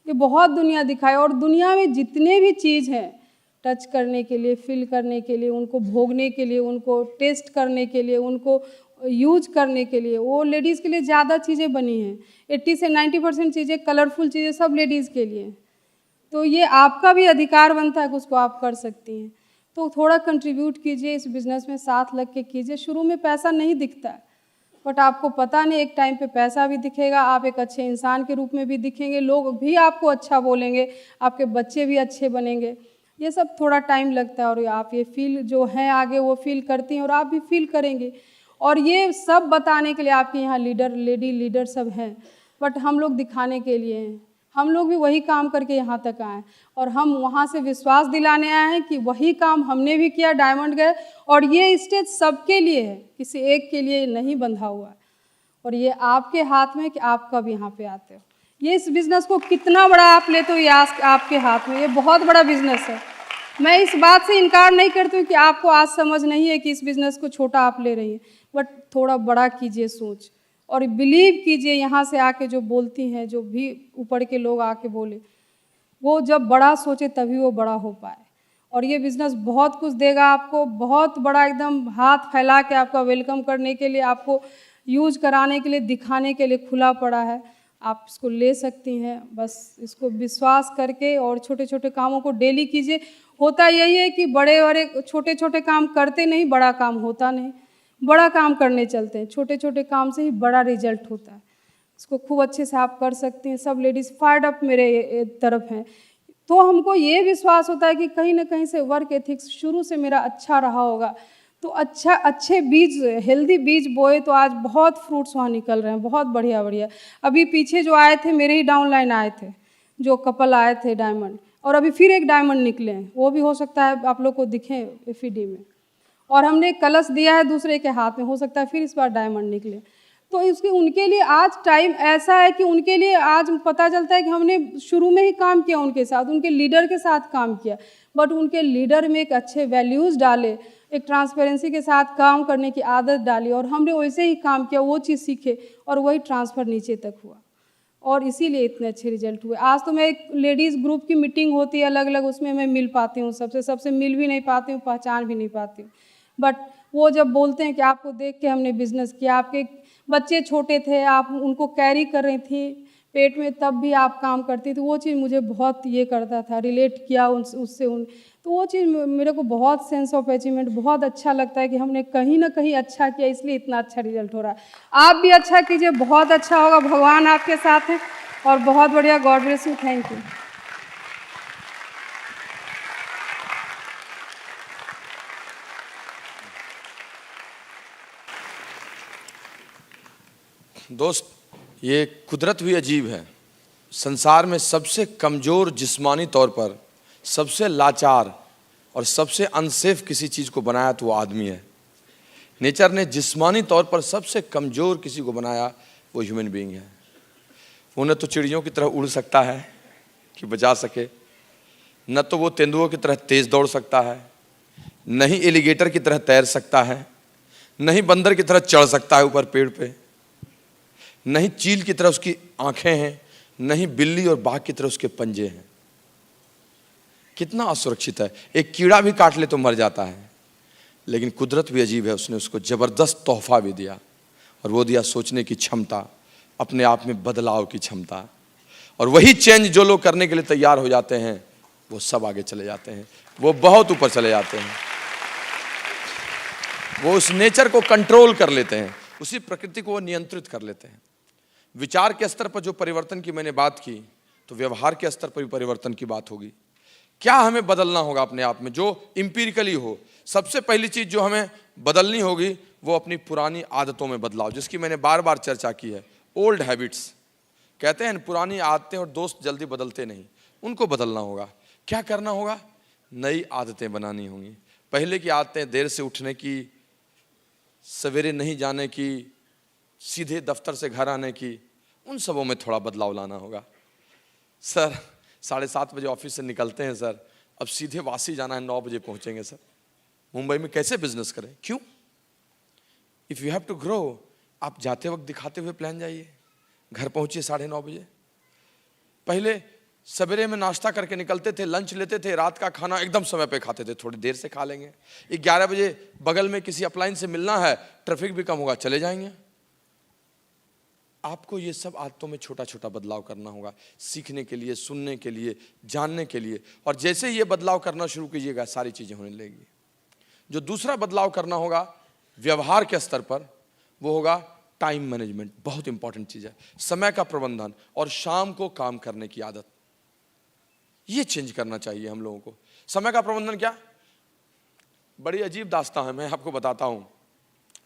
ये बहुत दुनिया दिखाए, और दुनिया में जितने भी चीज़ हैं टच करने के लिए, फील करने के लिए, उनको भोगने के लिए, उनको टेस्ट करने के लिए, उनको यूज करने के लिए, वो लेडीज़ के लिए ज़्यादा चीज़ें बनी हैं। 80 से 90% चीज़ें, कलरफुल चीज़ें सब लेडीज़ के लिए। तो ये आपका भी अधिकार बनता है कि उसको आप कर सकती हैं। तो थोड़ा कंट्रीब्यूट कीजिए इस बिज़नेस में, साथ लग के कीजिए। शुरू में पैसा नहीं दिखता है, बट आपको पता नहीं एक टाइम पे पैसा भी दिखेगा, आप एक अच्छे इंसान के रूप में भी दिखेंगे, लोग भी आपको अच्छा बोलेंगे, आपके बच्चे भी अच्छे बनेंगे। ये सब थोड़ा टाइम लगता है, और आप ये फील जो है आगे वो फील करती हैं, और आप भी फील करेंगे। और ये सब बताने के लिए आपके यहाँ लेडी लीडर सब हैं, बट हम लोग दिखाने के लिए हैं। हम लोग भी वही काम करके यहाँ तक आए और हम वहाँ से विश्वास दिलाने आए हैं कि वही काम हमने भी किया, डायमंड गए। और ये स्टेज सबके लिए है, किसी एक के लिए नहीं बंधा हुआ है। और ये आपके हाथ में कि आप कब यहाँ पे आते हो। ये इस बिज़नेस को कितना बड़ा आप लेते हो, ये आपके हाथ में, ये बहुत बड़ा बिज़नेस है। मैं इस बात से इनकार नहीं करती हूँ कि आपको आज समझ नहीं है कि इस बिज़नेस को छोटा आप ले रही हैं, बट थोड़ा बड़ा कीजिए सोच और बिलीव कीजिए। यहाँ से आके जो बोलती हैं, जो भी ऊपर के लोग आके बोले, वो जब बड़ा सोचे तभी वो बड़ा हो पाए। और ये बिज़नेस बहुत कुछ देगा आपको, बहुत बड़ा, एकदम हाथ फैला के आपका वेलकम करने के लिए, आपको यूज कराने के लिए, दिखाने के लिए खुला पड़ा है। आप इसको ले सकती हैं, बस इसको विश्वास करके और छोटे छोटे कामों को डेली कीजिए। होता यही है कि बड़े बड़े छोटे छोटे काम करते नहीं, बड़ा काम होता नहीं। बड़ा काम करने चलते हैं, छोटे छोटे काम से ही बड़ा रिजल्ट होता है। इसको खूब अच्छे से आप कर सकती हैं। सब लेडीज़ फायर्ड अप मेरे तरफ हैं, तो हमको ये विश्वास होता है कि कहीं ना कहीं से वर्क एथिक्स शुरू से मेरा अच्छा रहा होगा। तो अच्छे बीज, हेल्दी बीज बोए तो आज बहुत फ्रूट्स वहाँ निकल रहे हैं, बहुत बढ़िया बढ़िया। अभी पीछे जो आए थे, मेरे ही डाउनलाइन आए थे, जो कपल आए थे डायमंड, और अभी फिर एक डायमंड निकले हैं, वो भी हो सकता है आप लोग को दिखें एफईडी में। और हमने कलश दिया है दूसरे के हाथ में, हो सकता है फिर इस बार डायमंड निकले। तो इसके उनके लिए आज टाइम ऐसा है कि उनके लिए आज पता चलता है कि हमने शुरू में ही काम किया उनके साथ, उनके लीडर के साथ काम किया, बट उनके लीडर में एक अच्छे वैल्यूज़ डाले, एक ट्रांसपेरेंसी के साथ काम करने की आदत डाली, और हमने वैसे ही काम किया, वो चीज़ सीखे और वही ट्रांसफ़र नीचे तक हुआ, और इसीलिए इतने अच्छे रिजल्ट हुए। आज तो मैं एक लेडीज़ ग्रुप की मीटिंग होती है अलग अलग, उसमें मैं मिल पाती हूँ सबसे मिल भी नहीं पाती हूँ, पहचान भी नहीं पाती हूँ, बट वो जब बोलते हैं कि आपको देख के हमने बिज़नेस किया, आपके बच्चे छोटे थे, आप उनको कैरी कर रही थी पेट में, तब भी आप काम करती थी, वो चीज़ मुझे बहुत ये करता था, रिलेट किया उससे तो वो चीज़ मेरे को बहुत सेंस ऑफ अचीवमेंट, बहुत अच्छा लगता है कि हमने कहीं ना कहीं अच्छा किया, इसलिए इतना अच्छा रिजल्ट हो रहा है। आप भी अच्छा कीजिए, बहुत अच्छा होगा, भगवान आपके साथ हैं, और बहुत बढ़िया। God bless you, thank you. दोस्त, ये कुदरत भी अजीब है। संसार में सबसे कमज़ोर जिस्मानी तौर पर, सबसे लाचार और सबसे अनसेफ किसी चीज़ को बनाया तो वो आदमी है। नेचर ने जिस्मानी तौर पर सबसे कमज़ोर किसी को बनाया, वो ह्यूमन बीइंग है। वो न तो चिड़ियों की तरह उड़ सकता है कि बचा सके, न तो वो तेंदुओं की तरह तेज़ दौड़ सकता है, न ही एलिगेटर की तरह तैर सकता है, न ही बंदर की तरह चढ़ सकता है ऊपर पेड़ पे, न ही चील की तरह उसकी आंखें हैं, न ही बिल्ली और बाघ की तरह उसके पंजे हैं। कितना असुरक्षित है। एक कीड़ा भी काट ले तो मर जाता है। लेकिन कुदरत भी अजीब है, उसने उसको ज़बरदस्त तोहफा भी दिया, और वो दिया सोचने की क्षमता, अपने आप में बदलाव की क्षमता। और वही चेंज जो लोग करने के लिए तैयार हो जाते हैं, वो सब आगे चले जाते हैं, वो बहुत ऊपर चले जाते हैं। वो उस नेचर को कंट्रोल कर लेते हैं, उसी प्रकृति को वो नियंत्रित कर लेते हैं। विचार के स्तर पर जो परिवर्तन की मैंने बात की, तो व्यवहार के स्तर पर भी परिवर्तन की बात होगी। क्या हमें बदलना होगा अपने आप में, जो इम्पीरिकली हो। सबसे पहली चीज़ जो हमें बदलनी होगी, वो अपनी पुरानी आदतों में बदलाव, जिसकी मैंने बार बार चर्चा की है। ओल्ड हैबिट्स कहते हैं, पुरानी आदतें और दोस्त जल्दी बदलते नहीं, उनको बदलना होगा। क्या करना होगा? नई आदतें बनानी होंगी। पहले की आदतें, देर से उठने की, सवेरे नहीं जाने की, सीधे दफ्तर से घर आने की, उन सबों में थोड़ा बदलाव लाना होगा। सर 7:30 बजे ऑफिस से निकलते हैं सर, अब सीधे वासी जाना है, 9 बजे पहुंचेंगे सर। मुंबई में कैसे बिजनेस करें? क्यों? If you have to grow, आप जाते वक्त दिखाते हुए प्लान जाइए, घर पहुंचिए 9:30 बजे। पहले सवेरे में नाश्ता करके निकलते थे, लंच लेते थे, रात का खाना एकदम समय पे खाते थे, थोड़ी देर से खा लेंगे। 11 बजे बगल में किसी अपलाइन से मिलना है, ट्रैफिक भी कम होगा, चले जाएंगे। आपको ये सब आदतों में छोटा छोटा बदलाव करना होगा, सीखने के लिए, सुनने के लिए, जानने के लिए। और जैसे ये बदलाव करना शुरू कीजिएगा, सारी चीज़ें होने लगेगी। जो दूसरा बदलाव करना होगा व्यवहार के स्तर पर, वो होगा टाइम मैनेजमेंट। बहुत इंपॉर्टेंट चीज़ है, समय का प्रबंधन और शाम को काम करने की आदत। ये चेंज करना चाहिए हम लोगों को। समय का प्रबंधन क्या, बड़ी अजीब दास्तां है, मैं आपको बताता हूँ।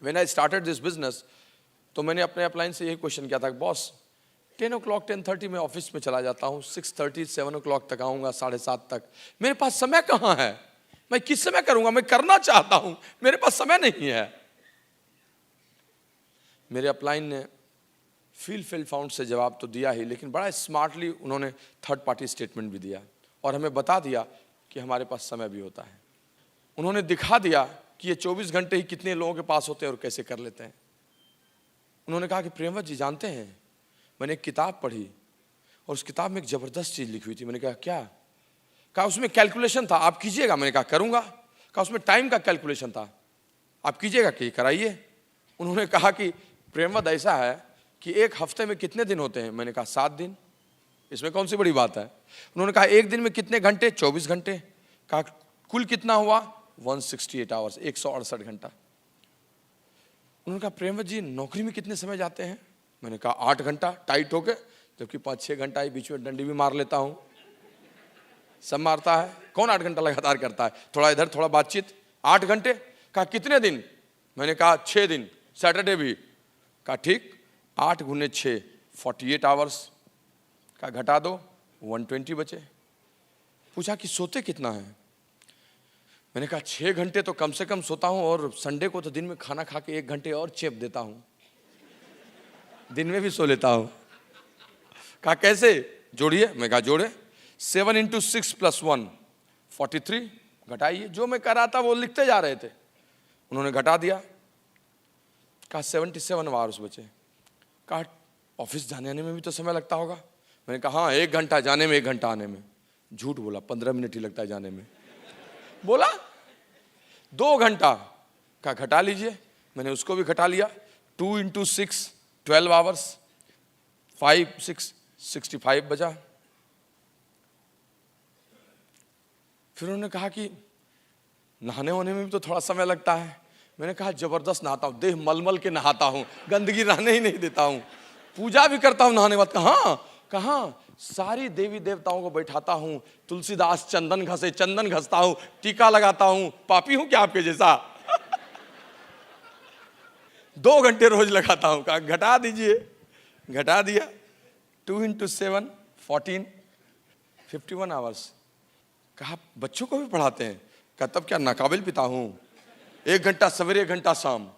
When I started this business, तो मैंने अपने अपलाइन से यही क्वेश्चन किया था, बॉस 10 o'clock 10:30 में ऑफिस में चला जाता हूँ, 6:30 7 o'clock तक आऊँगा, 7:30 तक, मेरे पास समय कहाँ है, मैं किस समय करूँगा, मैं करना चाहता हूँ, मेरे पास समय नहीं है। मेरे अपलाइन ने फील फाउंड से जवाब तो दिया ही, लेकिन बड़ा स्मार्टली उन्होंने थर्ड पार्टी स्टेटमेंट भी दिया और हमें बता दिया कि हमारे पास समय भी होता है। उन्होंने दिखा दिया कि ये 24 घंटे ही कितने लोगों के पास होते हैं और कैसे कर लेते हैं। उन्होंने कहा कि प्रेमवत जी जानते हैं, मैंने एक किताब पढ़ी और उस किताब में एक ज़बरदस्त चीज़ लिखी हुई थी। मैंने कहा क्या? कहा उसमें कैलकुलेशन था, आप कीजिएगा। मैंने कहा करूँगा। कहा उसमें टाइम का कैलकुलेशन था, आप कीजिएगा कि कराइए। उन्होंने कहा कि प्रेमवत ऐसा है कि एक हफ्ते में कितने दिन होते हैं? मैंने कहा 7 दिन, इसमें कौन सी बड़ी बात है। उन्होंने कहा एक दिन में कितने घंटे? 24 घंटे। कहा कुल कितना हुआ? 168 आवर्स, 168 घंटा। उन्होंने कहा प्रेमवत जी नौकरी में कितने समय जाते हैं? मैंने कहा 8 घंटा टाइट होके, जबकि 5-6 घंटा ही बीच में डंडी भी मार लेता हूँ। सब मारता है, कौन 8 घंटा लगातार करता है? थोड़ा इधर थोड़ा बातचीत, 8 घंटे। कहा कितने दिन? मैंने कहा 6 दिन, सैटरडे भी। कहा ठीक, 8 गुने 6 48 आवर्स। कहा घटा दो, 120 बचे। पूछा कि सोते कितना है? मैंने कहा 6 घंटे तो कम से कम सोता हूँ और संडे को तो दिन में खाना खा के 1 घंटे और चेप देता हूँ, दिन में भी सो लेता हूँ। कहा कैसे? जोड़िए। मैं कहा जोड़े, 7 × 6 + 1 43। घटाइए। जो मैं कर रहा था वो लिखते जा रहे थे। उन्होंने घटा दिया। कहा 77 आवर्स बचे। कहा ऑफिस जाने आने में भी तो समय लगता होगा? मैंने कहा हाँ, 1 घंटा जाने में, 1 घंटा आने में। झूठ बोला, 15 मिनट ही लगता है जाने में। बोला 2 घंटा। कहा घटा लीजिए। मैंने उसको भी घटा लिया। 2 × 6 12 आवर्स, 5 6 65 बचा। फिर उन्होंने कहा कि नहाने होने में भी तो थोड़ा समय लगता है। मैंने कहा जबरदस्त नहाता हूँ, देह मलमल के नहाता हूँ, गंदगी रहने ही नहीं देता हूँ, पूजा भी करता हूँ नहाने बाद। कहाँ सारी देवी देवताओं को बैठाता हूँ, तुलसीदास चंदन घसे, चंदन घसता हूँ, टीका लगाता हूँ। पापी हूँ क्या आपके जैसा? 2 घंटे रोज लगाता हूँ। कहा घटा दीजिए। घटा दिया। 2 × 7 14 51 आवर्स। कहा बच्चों को भी पढ़ाते हैं? कहा तब क्या नाकाबिल पिता हूँ? 1 घंटा सवेरे, 1 घंटा शाम।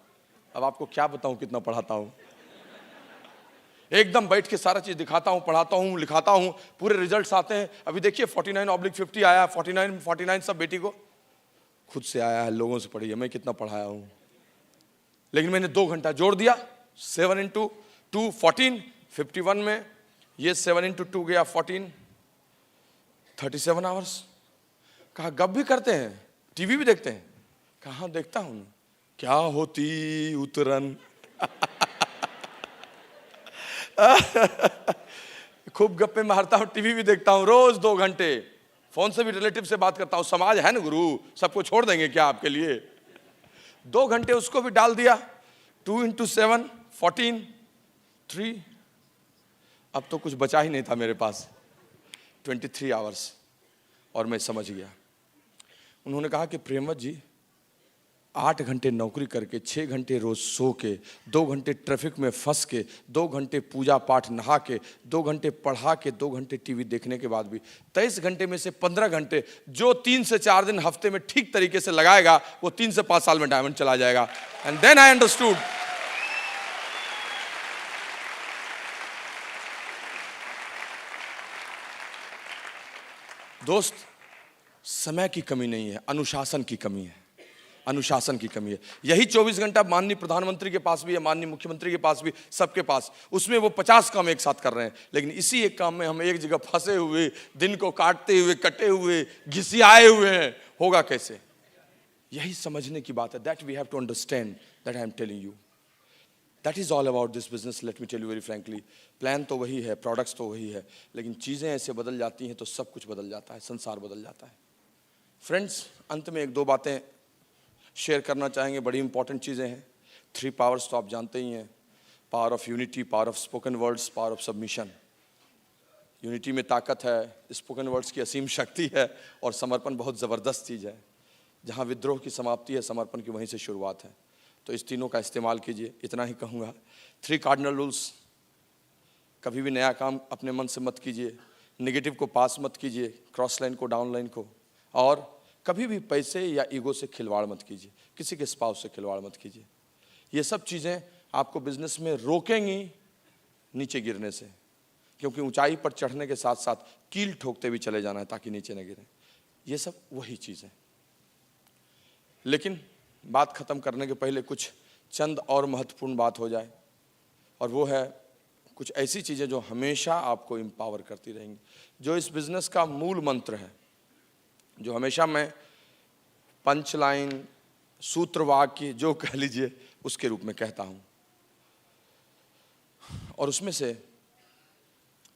अब आपको क्या बताऊं कितना पढ़ाता हूं। एकदम बैठ के सारा चीज दिखाता हूं, पढ़ाता हूं, लिखाता हूं, पूरे रिजल्ट्स आते हैं। अभी देखिए 49/50 आया, 49 सब बेटी को खुद से आया है, लोगों से पढ़ी है। मैं कितना पढ़ाया हूं, लेकिन मैंने 2 घंटा जोड़ दिया। 7 × 2 14 51 में ये 7 × 2 गया 14 37 आवर्स। कहा गप भी करते हैं, टीवी भी देखते हैं? कहाँ देखता हूं। क्या होती उतरन। खूब गप्पे मारता हूं, टीवी भी देखता हूं, रोज 2 घंटे। फोन से भी रिलेटिव से बात करता हूं। समाज है ना गुरु, सबको छोड़ देंगे क्या आपके लिए? 2 घंटे उसको भी डाल दिया। 2 × 7 14 3। अब तो कुछ बचा ही नहीं था मेरे पास, 23 आवर्स। और मैं समझ गया। उन्होंने कहा कि प्रेमवत जी 8 घंटे नौकरी करके, 6 घंटे रोज सो के, 2 घंटे ट्रैफिक में फंस के, 2 घंटे पूजा पाठ नहा के, 2 घंटे पढ़ा के, 2 घंटे टीवी देखने के बाद भी 23 घंटे में से 15 घंटे जो 3 से 4 दिन हफ्ते में ठीक तरीके से लगाएगा, वो 3 से 5 साल में डायमंड चला जाएगा। And then I understood. दोस्त, समय की कमी नहीं है, अनुशासन की कमी है। अनुशासन की कमी है। यही 24 घंटा माननीय प्रधानमंत्री के पास भी है, माननीय मुख्यमंत्री के पास भी, सबके पास। उसमें वो 50 काम एक साथ कर रहे हैं, लेकिन इसी एक काम में हम एक जगह फंसे हुए, दिन को काटते हुए, कटे हुए, घिसियाए हुए हैं। होगा कैसे? यही समझने की बात है। That we have to understand, that I am telling you. That is all about this business. Let me tell you very frankly, plan तो वही है, प्रोडक्ट्स तो वही है, लेकिन चीज़ें ऐसे बदल जाती हैं तो सब कुछ बदल जाता है, संसार बदल जाता है। फ्रेंड्स, अंत में 1-2 बातें शेयर करना चाहेंगे, बड़ी इंपॉर्टेंट चीज़ें हैं। 3 पावर्स तो आप जानते ही हैं। Power of unity, power of spoken words, power of submission. Unity में ताकत है, स्पोकन वर्ड्स की असीम शक्ति है, और समर्पण बहुत ज़बरदस्त चीज़ है। जहाँ विद्रोह की समाप्ति है, समर्पण की वहीं से शुरुआत है। तो इस तीनों का इस्तेमाल कीजिए, इतना ही कहूँगा। 3 कार्डिनल रूल्स, कभी भी नया काम अपने मन से मत कीजिए, नेगेटिव को पास मत कीजिए, क्रॉस लाइन को, डाउन लाइन को, और कभी भी पैसे या ईगो से खिलवाड़ मत कीजिए, किसी के स्पाउस से खिलवाड़ मत कीजिए। ये सब चीज़ें आपको बिजनेस में रोकेंगी नीचे गिरने से, क्योंकि ऊंचाई पर चढ़ने के साथ साथ कील ठोकते भी चले जाना है ताकि नीचे न गिरें। ये सब वही चीज़ें। लेकिन बात ख़त्म करने के पहले कुछ चंद और महत्वपूर्ण बात हो जाए, और वो है कुछ ऐसी चीज़ें जो हमेशा आपको एम्पावर करती रहेंगी, जो इस बिज़नेस का मूल मंत्र है, जो हमेशा मैं पंच लाइन, सूत्र वाक्य जो कह लीजिए उसके रूप में कहता हूँ। और उसमें से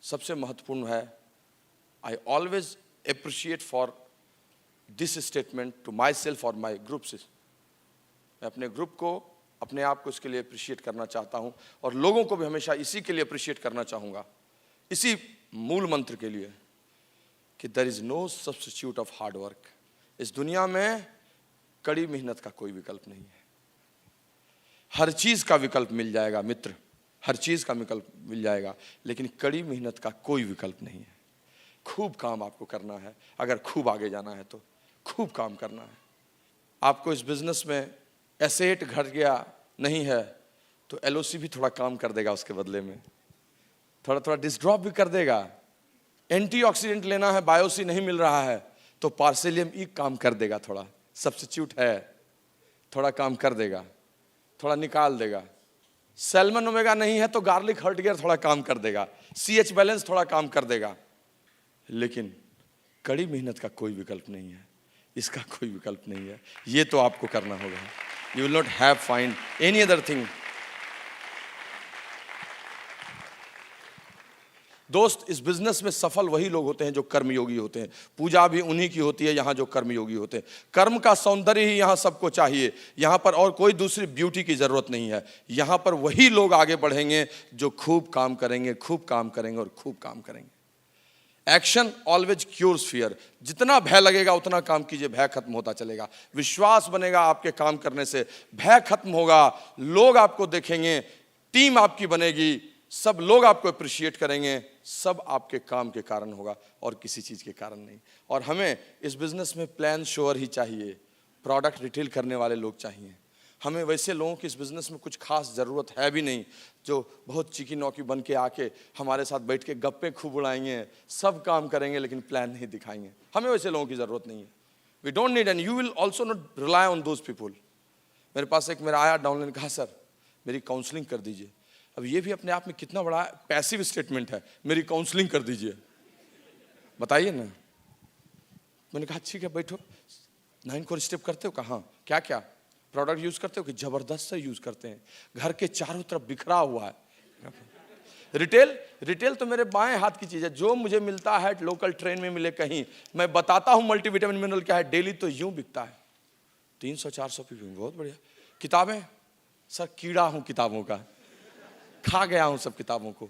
सबसे महत्वपूर्ण है, I always appreciate for this statement to my self और माई ग्रुप्स। मैं अपने ग्रुप को, अपने आप को इसके लिए अप्रिशिएट करना चाहता हूँ, और लोगों को भी हमेशा इसी के लिए अप्रिशिएट करना चाहूँगा, इसी मूल मंत्र के लिए कि there is no substitute of hard work. इस दुनिया में कड़ी मेहनत का कोई विकल्प नहीं है। हर चीज़ का विकल्प मिल जाएगा मित्र, हर चीज़ का विकल्प मिल जाएगा, लेकिन कड़ी मेहनत का कोई विकल्प नहीं है। खूब काम आपको करना है, अगर खूब आगे जाना है तो खूब काम करना है। आपको इस बिज़नेस में एसेट घट गया नहीं है तो एलओसी भी थोड़ा काम कर देगा, उसके बदले में थोड़ा थोड़ा डिस्ड्रॉप भी कर देगा। एंटीऑक्सीडेंट लेना है, बायोसी नहीं मिल रहा है तो पार्सेलियम ई काम कर देगा, थोड़ा सब्स्टिट्यूट है, थोड़ा काम कर देगा, थोड़ा निकाल देगा। सैल्मन ओमेगा नहीं है तो गार्लिक हर्ट गियर थोड़ा काम कर देगा, सीएच बैलेंस थोड़ा काम कर देगा। लेकिन कड़ी मेहनत का कोई विकल्प नहीं है, इसका कोई विकल्प नहीं है। ये तो आपको करना होगा। You will not have find any other thing. दोस्त, इस बिजनेस में सफल वही लोग होते हैं जो कर्मयोगी होते हैं। पूजा भी उन्हीं की होती है यहाँ जो कर्मयोगी होते हैं। कर्म का सौंदर्य ही यहाँ सबको चाहिए, यहाँ पर और कोई दूसरी ब्यूटी की जरूरत नहीं है। यहाँ पर वही लोग आगे बढ़ेंगे जो खूब काम करेंगे, खूब काम करेंगे और खूब काम करेंगे। Action always cures fear. जितना भय लगेगा उतना काम कीजिए, भय खत्म होता चलेगा। विश्वास बनेगा आपके काम करने से, भय खत्म होगा, लोग आपको देखेंगे, टीम आपकी बनेगी, सब लोग आपको अप्रिशिएट करेंगे। सब आपके काम के कारण होगा और किसी चीज़ के कारण नहीं। और हमें इस बिजनेस में प्लान श्योर ही चाहिए, प्रोडक्ट रिटेल करने वाले लोग चाहिए। हमें वैसे लोगों की इस बिज़नेस में कुछ खास ज़रूरत है भी नहीं जो बहुत चिकी नौकी बन के आके हमारे साथ बैठ के गप्पे खूब उड़ाएंगे, सब काम करेंगे लेकिन प्लान नहीं दिखाएंगे। हमें वैसे लोगों की ज़रूरत नहीं है। We don't need, and you will also not rely on those people. मेरे पास एक मेरा आया डाउनलाइन, कहा सर मेरी काउंसलिंग कर दीजिए। अब ये भी अपने आप में कितना बड़ा पैसिव स्टेटमेंट है, मेरी काउंसलिंग कर दीजिए, बताइए ना। मैंने कहा ठीक है बैठो, 9 कोर स्टेप करते हो? कहाँ, क्या क्या प्रोडक्ट यूज करते हो? कि जबरदस्त से यूज करते हैं, घर के चारों तरफ बिखरा हुआ है। रिटेल तो मेरे बाएं हाथ की चीज है, जो मुझे मिलता है लोकल ट्रेन में मिले कहीं, मैं बताता हूं मल्टीविटामिन मिनरल क्या है, डेली तो यूं बिकता है 300-400 पी। बहुत बढ़िया। किताबें सर, कीड़ा हूं किताबों का, खा गया हूं सब किताबों को,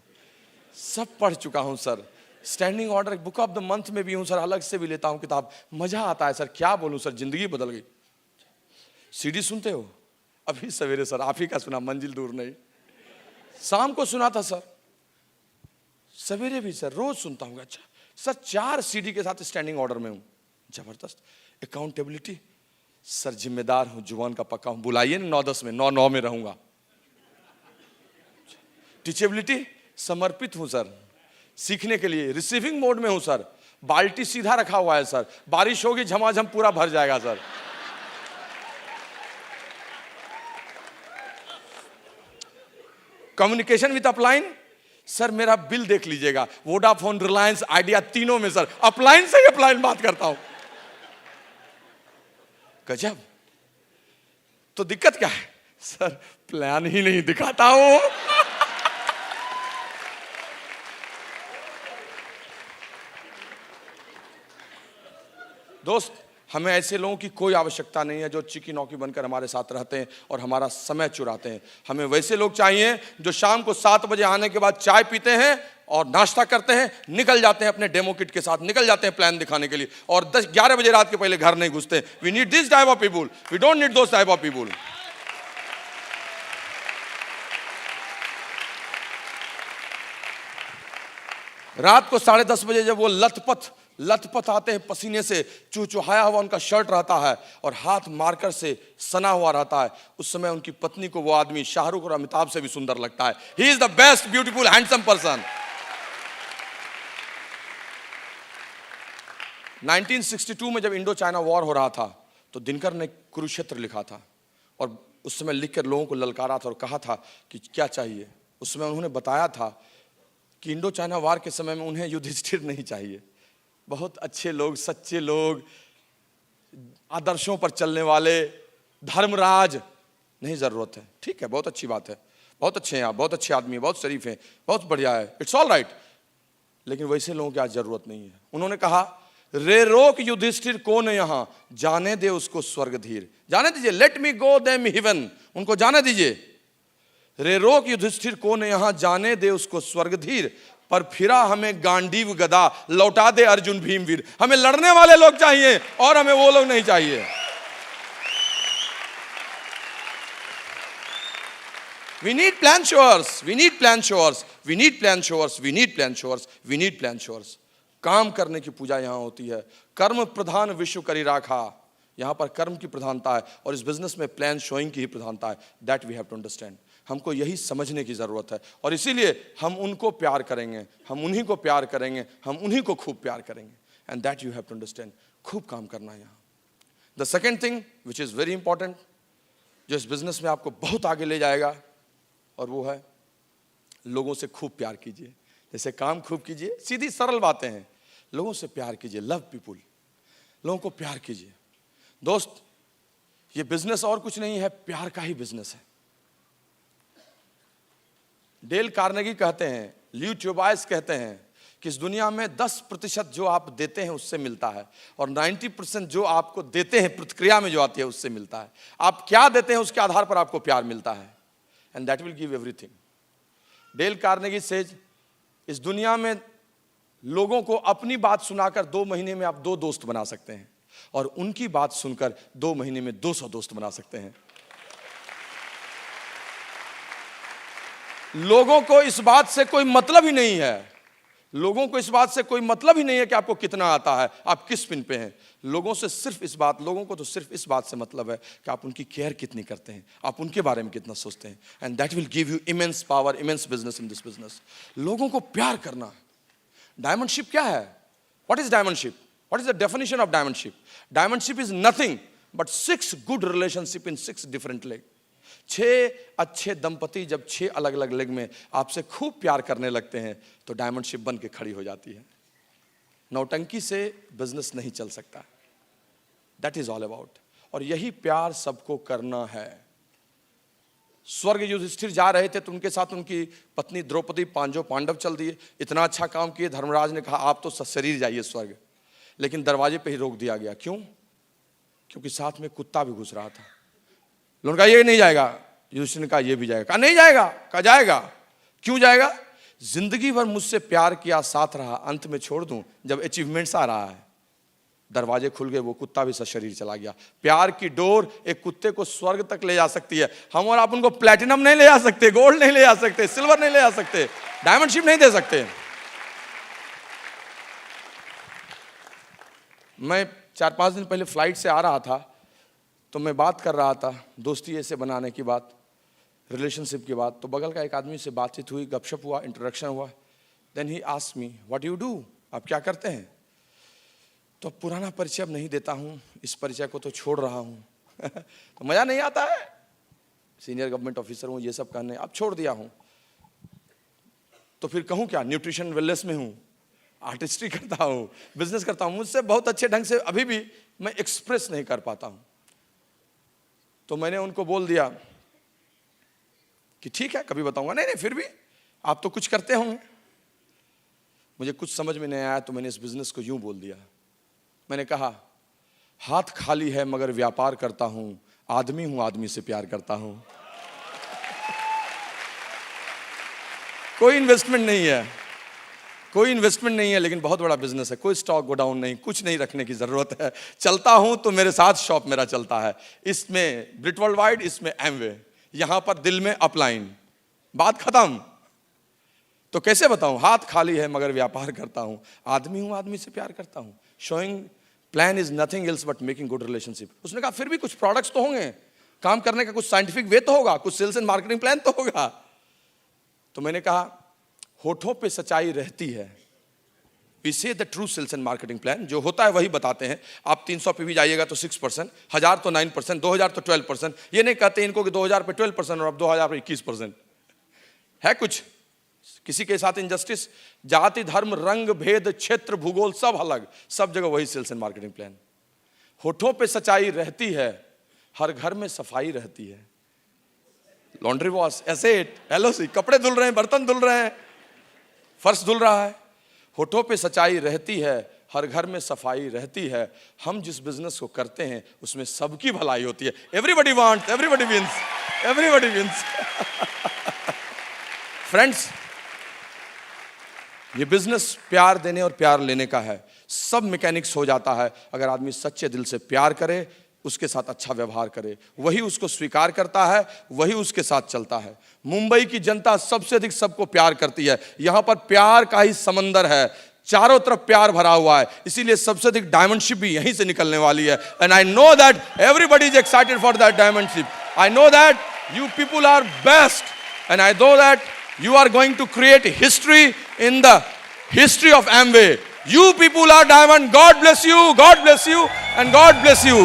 सब पढ़ चुका हूं sir. Standing order book of the month में भी हूं सर, अलग से भी लेता हूं किताब, मजा आता है सर, क्या बोलूं सर, जिंदगी बदल गई। सीडी सुनते हो? अभी सवेरे सर आप ही का सुना, मंजिल दूर नहीं, शाम को सुना था सर, सवेरे भी सर, रोज सुनता हूँ। अच्छा सर, 4 सीडी के साथ स्टैंडिंग ऑर्डर में हूँ, जबरदस्त। अकाउंटेबिलिटी सर, जिम्मेदार हूँ, जुबान का पक्का हूँ, बुलाइए ना 9-10 में, 9-9 में रहूंगा। टीचेबिलिटी समर्पित हूँ सर, सीखने के लिए रिसीविंग मोड में हूँ सर, बाल्टी सीधा रखा हुआ है सर, बारिश होगी झमाझम पूरा भर जाएगा sir. Communication with upline sir, मेरा बिल देख लीजिएगा, वोडाफोन, रिलायंस, आइडिया, तीनों में सर अपलाइन से ही अपलाइन बात करता हूं। गजब। तो दिक्कत क्या है सर? प्लान ही नहीं दिखाता हूं। दोस्त, हमें ऐसे लोगों की कोई आवश्यकता नहीं है जो चिकी नौकी बनकर हमारे साथ रहते हैं और हमारा समय चुराते हैं। हमें वैसे लोग चाहिए जो शाम को 7 बजे आने के बाद चाय पीते हैं और नाश्ता करते हैं, निकल जाते हैं अपने डेमो किट के साथ, निकल जाते हैं प्लान दिखाने के लिए, और 10-11 बजे रात के पहले घर नहीं घुसते। We need this type of people, we don't need those type of people. रात को 10:30 बजे जब वो लथपथ आते हैं पसीने से, चुहचुहाया हुआ उनका शर्ट रहता है और हाथ मार्कर से सना हुआ रहता है, उस समय उनकी पत्नी को वो आदमी शाहरुख और अमिताभ से भी सुंदर लगता है। He is the best beautiful handsome person. 1962 में जब इंडो चाइना वॉर हो रहा था तो दिनकर ने कुरुक्षेत्र लिखा था और उस समय लिखकर लोगों को ललकारा था और कहा था कि क्या चाहिए। उस समय उन्होंने बताया था कि इंडो चाइना वॉर के समय में उन्हें युधिष्ठिर नहीं चाहिए, बहुत अच्छे लोग, सच्चे लोग, आदर्शों पर चलने वाले, धर्मराज नहीं जरूरत है। ठीक है, बहुत अच्छी बात है, बहुत अच्छे हैं आप, बहुत अच्छे आदमी हैं, बहुत शरीफ हैं, बहुत बढ़िया है, इट्स ऑल राइट, लेकिन वैसे लोगों की आज जरूरत नहीं है। उन्होंने कहा रे रोक युधिष्ठिर कौन यहां, जाने दे उसको स्वर्ग धीर, जाने दीजिए, लेट मी गो देम हेवन, उनको जाने दीजिए। रे रोक युधिष्ठिर कौन यहां, जाने दे उसको स्वर्ग धीर, पर फिरा हमें गांडीव गदा, लौटा दे अर्जुन भीमवीर। हमें लड़ने वाले लोग चाहिए और हमें वो लोग नहीं चाहिए। We need plan showers, we need plan showers, we need plan showers, we need plan showers, we need plan showers। काम करने की पूजा यहां होती है। कर्म प्रधान विश्व करी राखा, यहां पर कर्म की प्रधानता है और इस बिजनेस में प्लान शोइंग की ही प्रधानता है। That we have to understand. हमको यही समझने की जरूरत है और इसीलिए हम उनको प्यार करेंगे, हम उन्हीं को प्यार करेंगे, हम उन्हीं को खूब प्यार करेंगे। And that you have to understand. खूब काम करना है यहाँ। The second thing which is very important, जो इस बिजनेस में आपको बहुत आगे ले जाएगा, और वो है लोगों से खूब प्यार कीजिए। जैसे काम खूब कीजिए, सीधी सरल बातें हैं, लोगों से प्यार कीजिए, लव पीपुल, लोगों को प्यार कीजिए। दोस्त, ये बिजनेस और कुछ नहीं है, प्यार का ही बिजनेस है। डेल कार्नेगी कहते हैं, ल्यू ट्यूबाइस कहते हैं कि इस दुनिया में 10% जो आप देते हैं उससे मिलता है और 90% जो आपको देते हैं प्रतिक्रिया में जो आती है उससे मिलता है। आप क्या देते हैं उसके आधार पर आपको प्यार मिलता है। And that will give everything. Dale Carnegie says, इस दुनिया में लोगों को अपनी बात सुनाकर 2 महीने में आप 2 दोस्त बना सकते हैं और उनकी बात सुनकर 2 महीने में 200 दोस्त बना सकते हैं। लोगों को इस बात से कोई मतलब ही नहीं है, लोगों को इस बात से कोई मतलब ही नहीं है कि आपको कितना आता है, आप किस पिन पे हैं। लोगों से सिर्फ इस बात, लोगों को तो सिर्फ इस बात से मतलब है कि आप उनकी केयर कितनी करते हैं, आप उनके बारे में कितना सोचते हैं। And that will give you immense power, immense business in this business. लोगों को प्यार करना। डायमंडशिप क्या है? What is diamondship? What is the definition of diamondship? Diamondship is nothing but 6 good relationship in 6 different leg. 6 अच्छे दंपति जब 6 अलग अलग लेग में आपसे खूब प्यार करने लगते हैं तो डायमंडशिप बन के खड़ी हो जाती है। नौटंकी से बिजनेस नहीं चल सकता। That is all about. और यही प्यार सबको करना है। स्वर्ग युधिष्ठिर जा रहे थे तो उनके साथ उनकी पत्नी द्रौपदी, 5 पांडव चल दिए। इतना अच्छा काम किए, धर्मराज ने कहा आप तो सशरीर जाइए स्वर्ग, लेकिन दरवाजे पे ही रोक दिया गया। क्यों? क्योंकि साथ में कुत्ता भी घुस रहा था। लोगों ने कहा ये नहीं जाएगा, युधिष्ठिर ने कहा ये भी जाएगा। कहा नहीं जाएगा। कहा जाएगा। क्यों जाएगा? जिंदगी भर मुझसे प्यार किया, साथ रहा, अंत में छोड़ दूं जब अचीवमेंट्स आ रहा है। दरवाजे खुल गए, वो कुत्ता भी सशरीर चला गया। प्यार की डोर एक कुत्ते को स्वर्ग तक ले जा सकती है। हम और आप उनको प्लैटिनम नहीं ले जा सकते, गोल्ड नहीं ले जा सकते, सिल्वर नहीं ले जा सकते, डायमंडशिप नहीं दे सकते। मैं 4-5 दिन पहले फ्लाइट से आ रहा था तो मैं बात कर रहा था दोस्ती ऐसे बनाने की बात, रिलेशनशिप की बात। तो बगल का एक आदमी से बातचीत हुई, गपशप हुआ, इंट्रोडक्शन हुआ। Then he asked me what you do, आप क्या करते हैं? तो पुराना परिचय अब नहीं देता हूँ, इस परिचय को तो छोड़ रहा हूँ तो मज़ा नहीं आता है, सीनियर गवर्नमेंट ऑफिसर हूँ, ये सब कहने, अब छोड़ दिया हूँ। तो फिर कहूँ क्या? न्यूट्रिशन वेलनेस में हूँ, आर्टिस्ट्री करता हूँ, बिजनेस करता हूँ। मुझसे बहुत अच्छे ढंग से अभी भी मैं एक्सप्रेस नहीं कर पाता हूँ। तो मैंने उनको बोल दिया कि ठीक है कभी बताऊंगा। नहीं फिर भी आप तो कुछ करते होंगे। मुझे कुछ समझ में नहीं आया तो मैंने इस बिजनेस को यूं बोल दिया। मैंने कहा हाथ खाली है मगर व्यापार करता हूं, आदमी हूं आदमी से प्यार करता हूं। कोई इन्वेस्टमेंट नहीं है, कोई इन्वेस्टमेंट नहीं है, लेकिन बहुत बड़ा बिजनेस है। कोई स्टॉक गोडाउन नहीं, कुछ नहीं रखने की जरूरत है। चलता हूं तो मेरे साथ शॉप मेरा चलता है। इसमें ब्रिट वर्ल्ड वाइड, इसमें एमवे, यहां पर दिल में अपलाइन, बात खत्म। तो कैसे बताऊं, हाथ खाली है मगर व्यापार करता हूं, आदमी हूं आदमी से प्यार करता हूं। Showing plan is nothing else but making good relationship. उसने कहा फिर भी कुछ प्रोडक्ट्स तो होंगे, काम करने का कुछ साइंटिफिक वे तो होगा, कुछ सेल्स एंड मार्केटिंग प्लान तो होगा। तो मैंने कहा होठों पे सच्चाई रहती है, we say the true sales and marketing plan, जो होता है वही बताते हैं। आप 300 पे भी जाइएगा तो 6%, 1000 तो 9%, 2000 तो 12%। ये नहीं कहते इनको कि 2000 पे 12% और अब 2000 पे 21%। है कुछ किसी के साथ इनजस्टिस, जाति धर्म रंग भेद क्षेत्र भूगोल सब अलग, सब जगह वही सेल्स एंड मार्केटिंग प्लान। होठों पे सच्चाई रहती है, हर घर में सफाई रहती है। लॉन्ड्री वॉश, एसेट, एलओसी, कपड़े धुल रहे हैं, बर्तन धुल रहे हैं, फर्श धुल रहा है। होठों पे सच्चाई रहती है, हर घर में सफाई रहती है। हम जिस बिजनेस को करते हैं उसमें सबकी भलाई होती है। Everybody wants, everybody wins, everybody wins. Friends, ये बिजनेस प्यार देने और प्यार लेने का है। सब मैकेनिक्स हो जाता है अगर आदमी सच्चे दिल से प्यार करे, उसके साथ अच्छा व्यवहार करे, वही उसको स्वीकार करता है, वही उसके साथ चलता है। मुंबई की जनता सबसे अधिक सबको प्यार करती है, यहां पर प्यार का ही समंदर है, चारों तरफ प्यार भरा हुआ है, इसीलिए सबसे अधिक डायमंडशिप भी यहीं से निकलने वाली है। And I know that everybody is excited for that diamondship. I know that you people are best and I know that you are going to create history in the history of Amway. You people are diamond. God bless you, God bless you, and God bless you.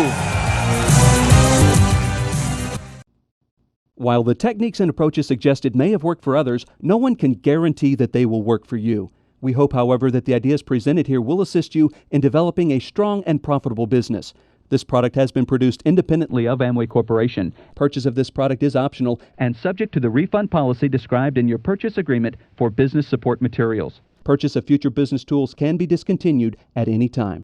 While the techniques and approaches suggested may have worked for others, no one can guarantee that they will work for you. We hope, however, that the ideas presented here will assist you in developing a strong and profitable business. This product has been produced independently of Amway Corporation. Purchase of this product is optional and subject to the refund policy described in your purchase agreement for business support materials. Purchase of future business tools can be discontinued at any time.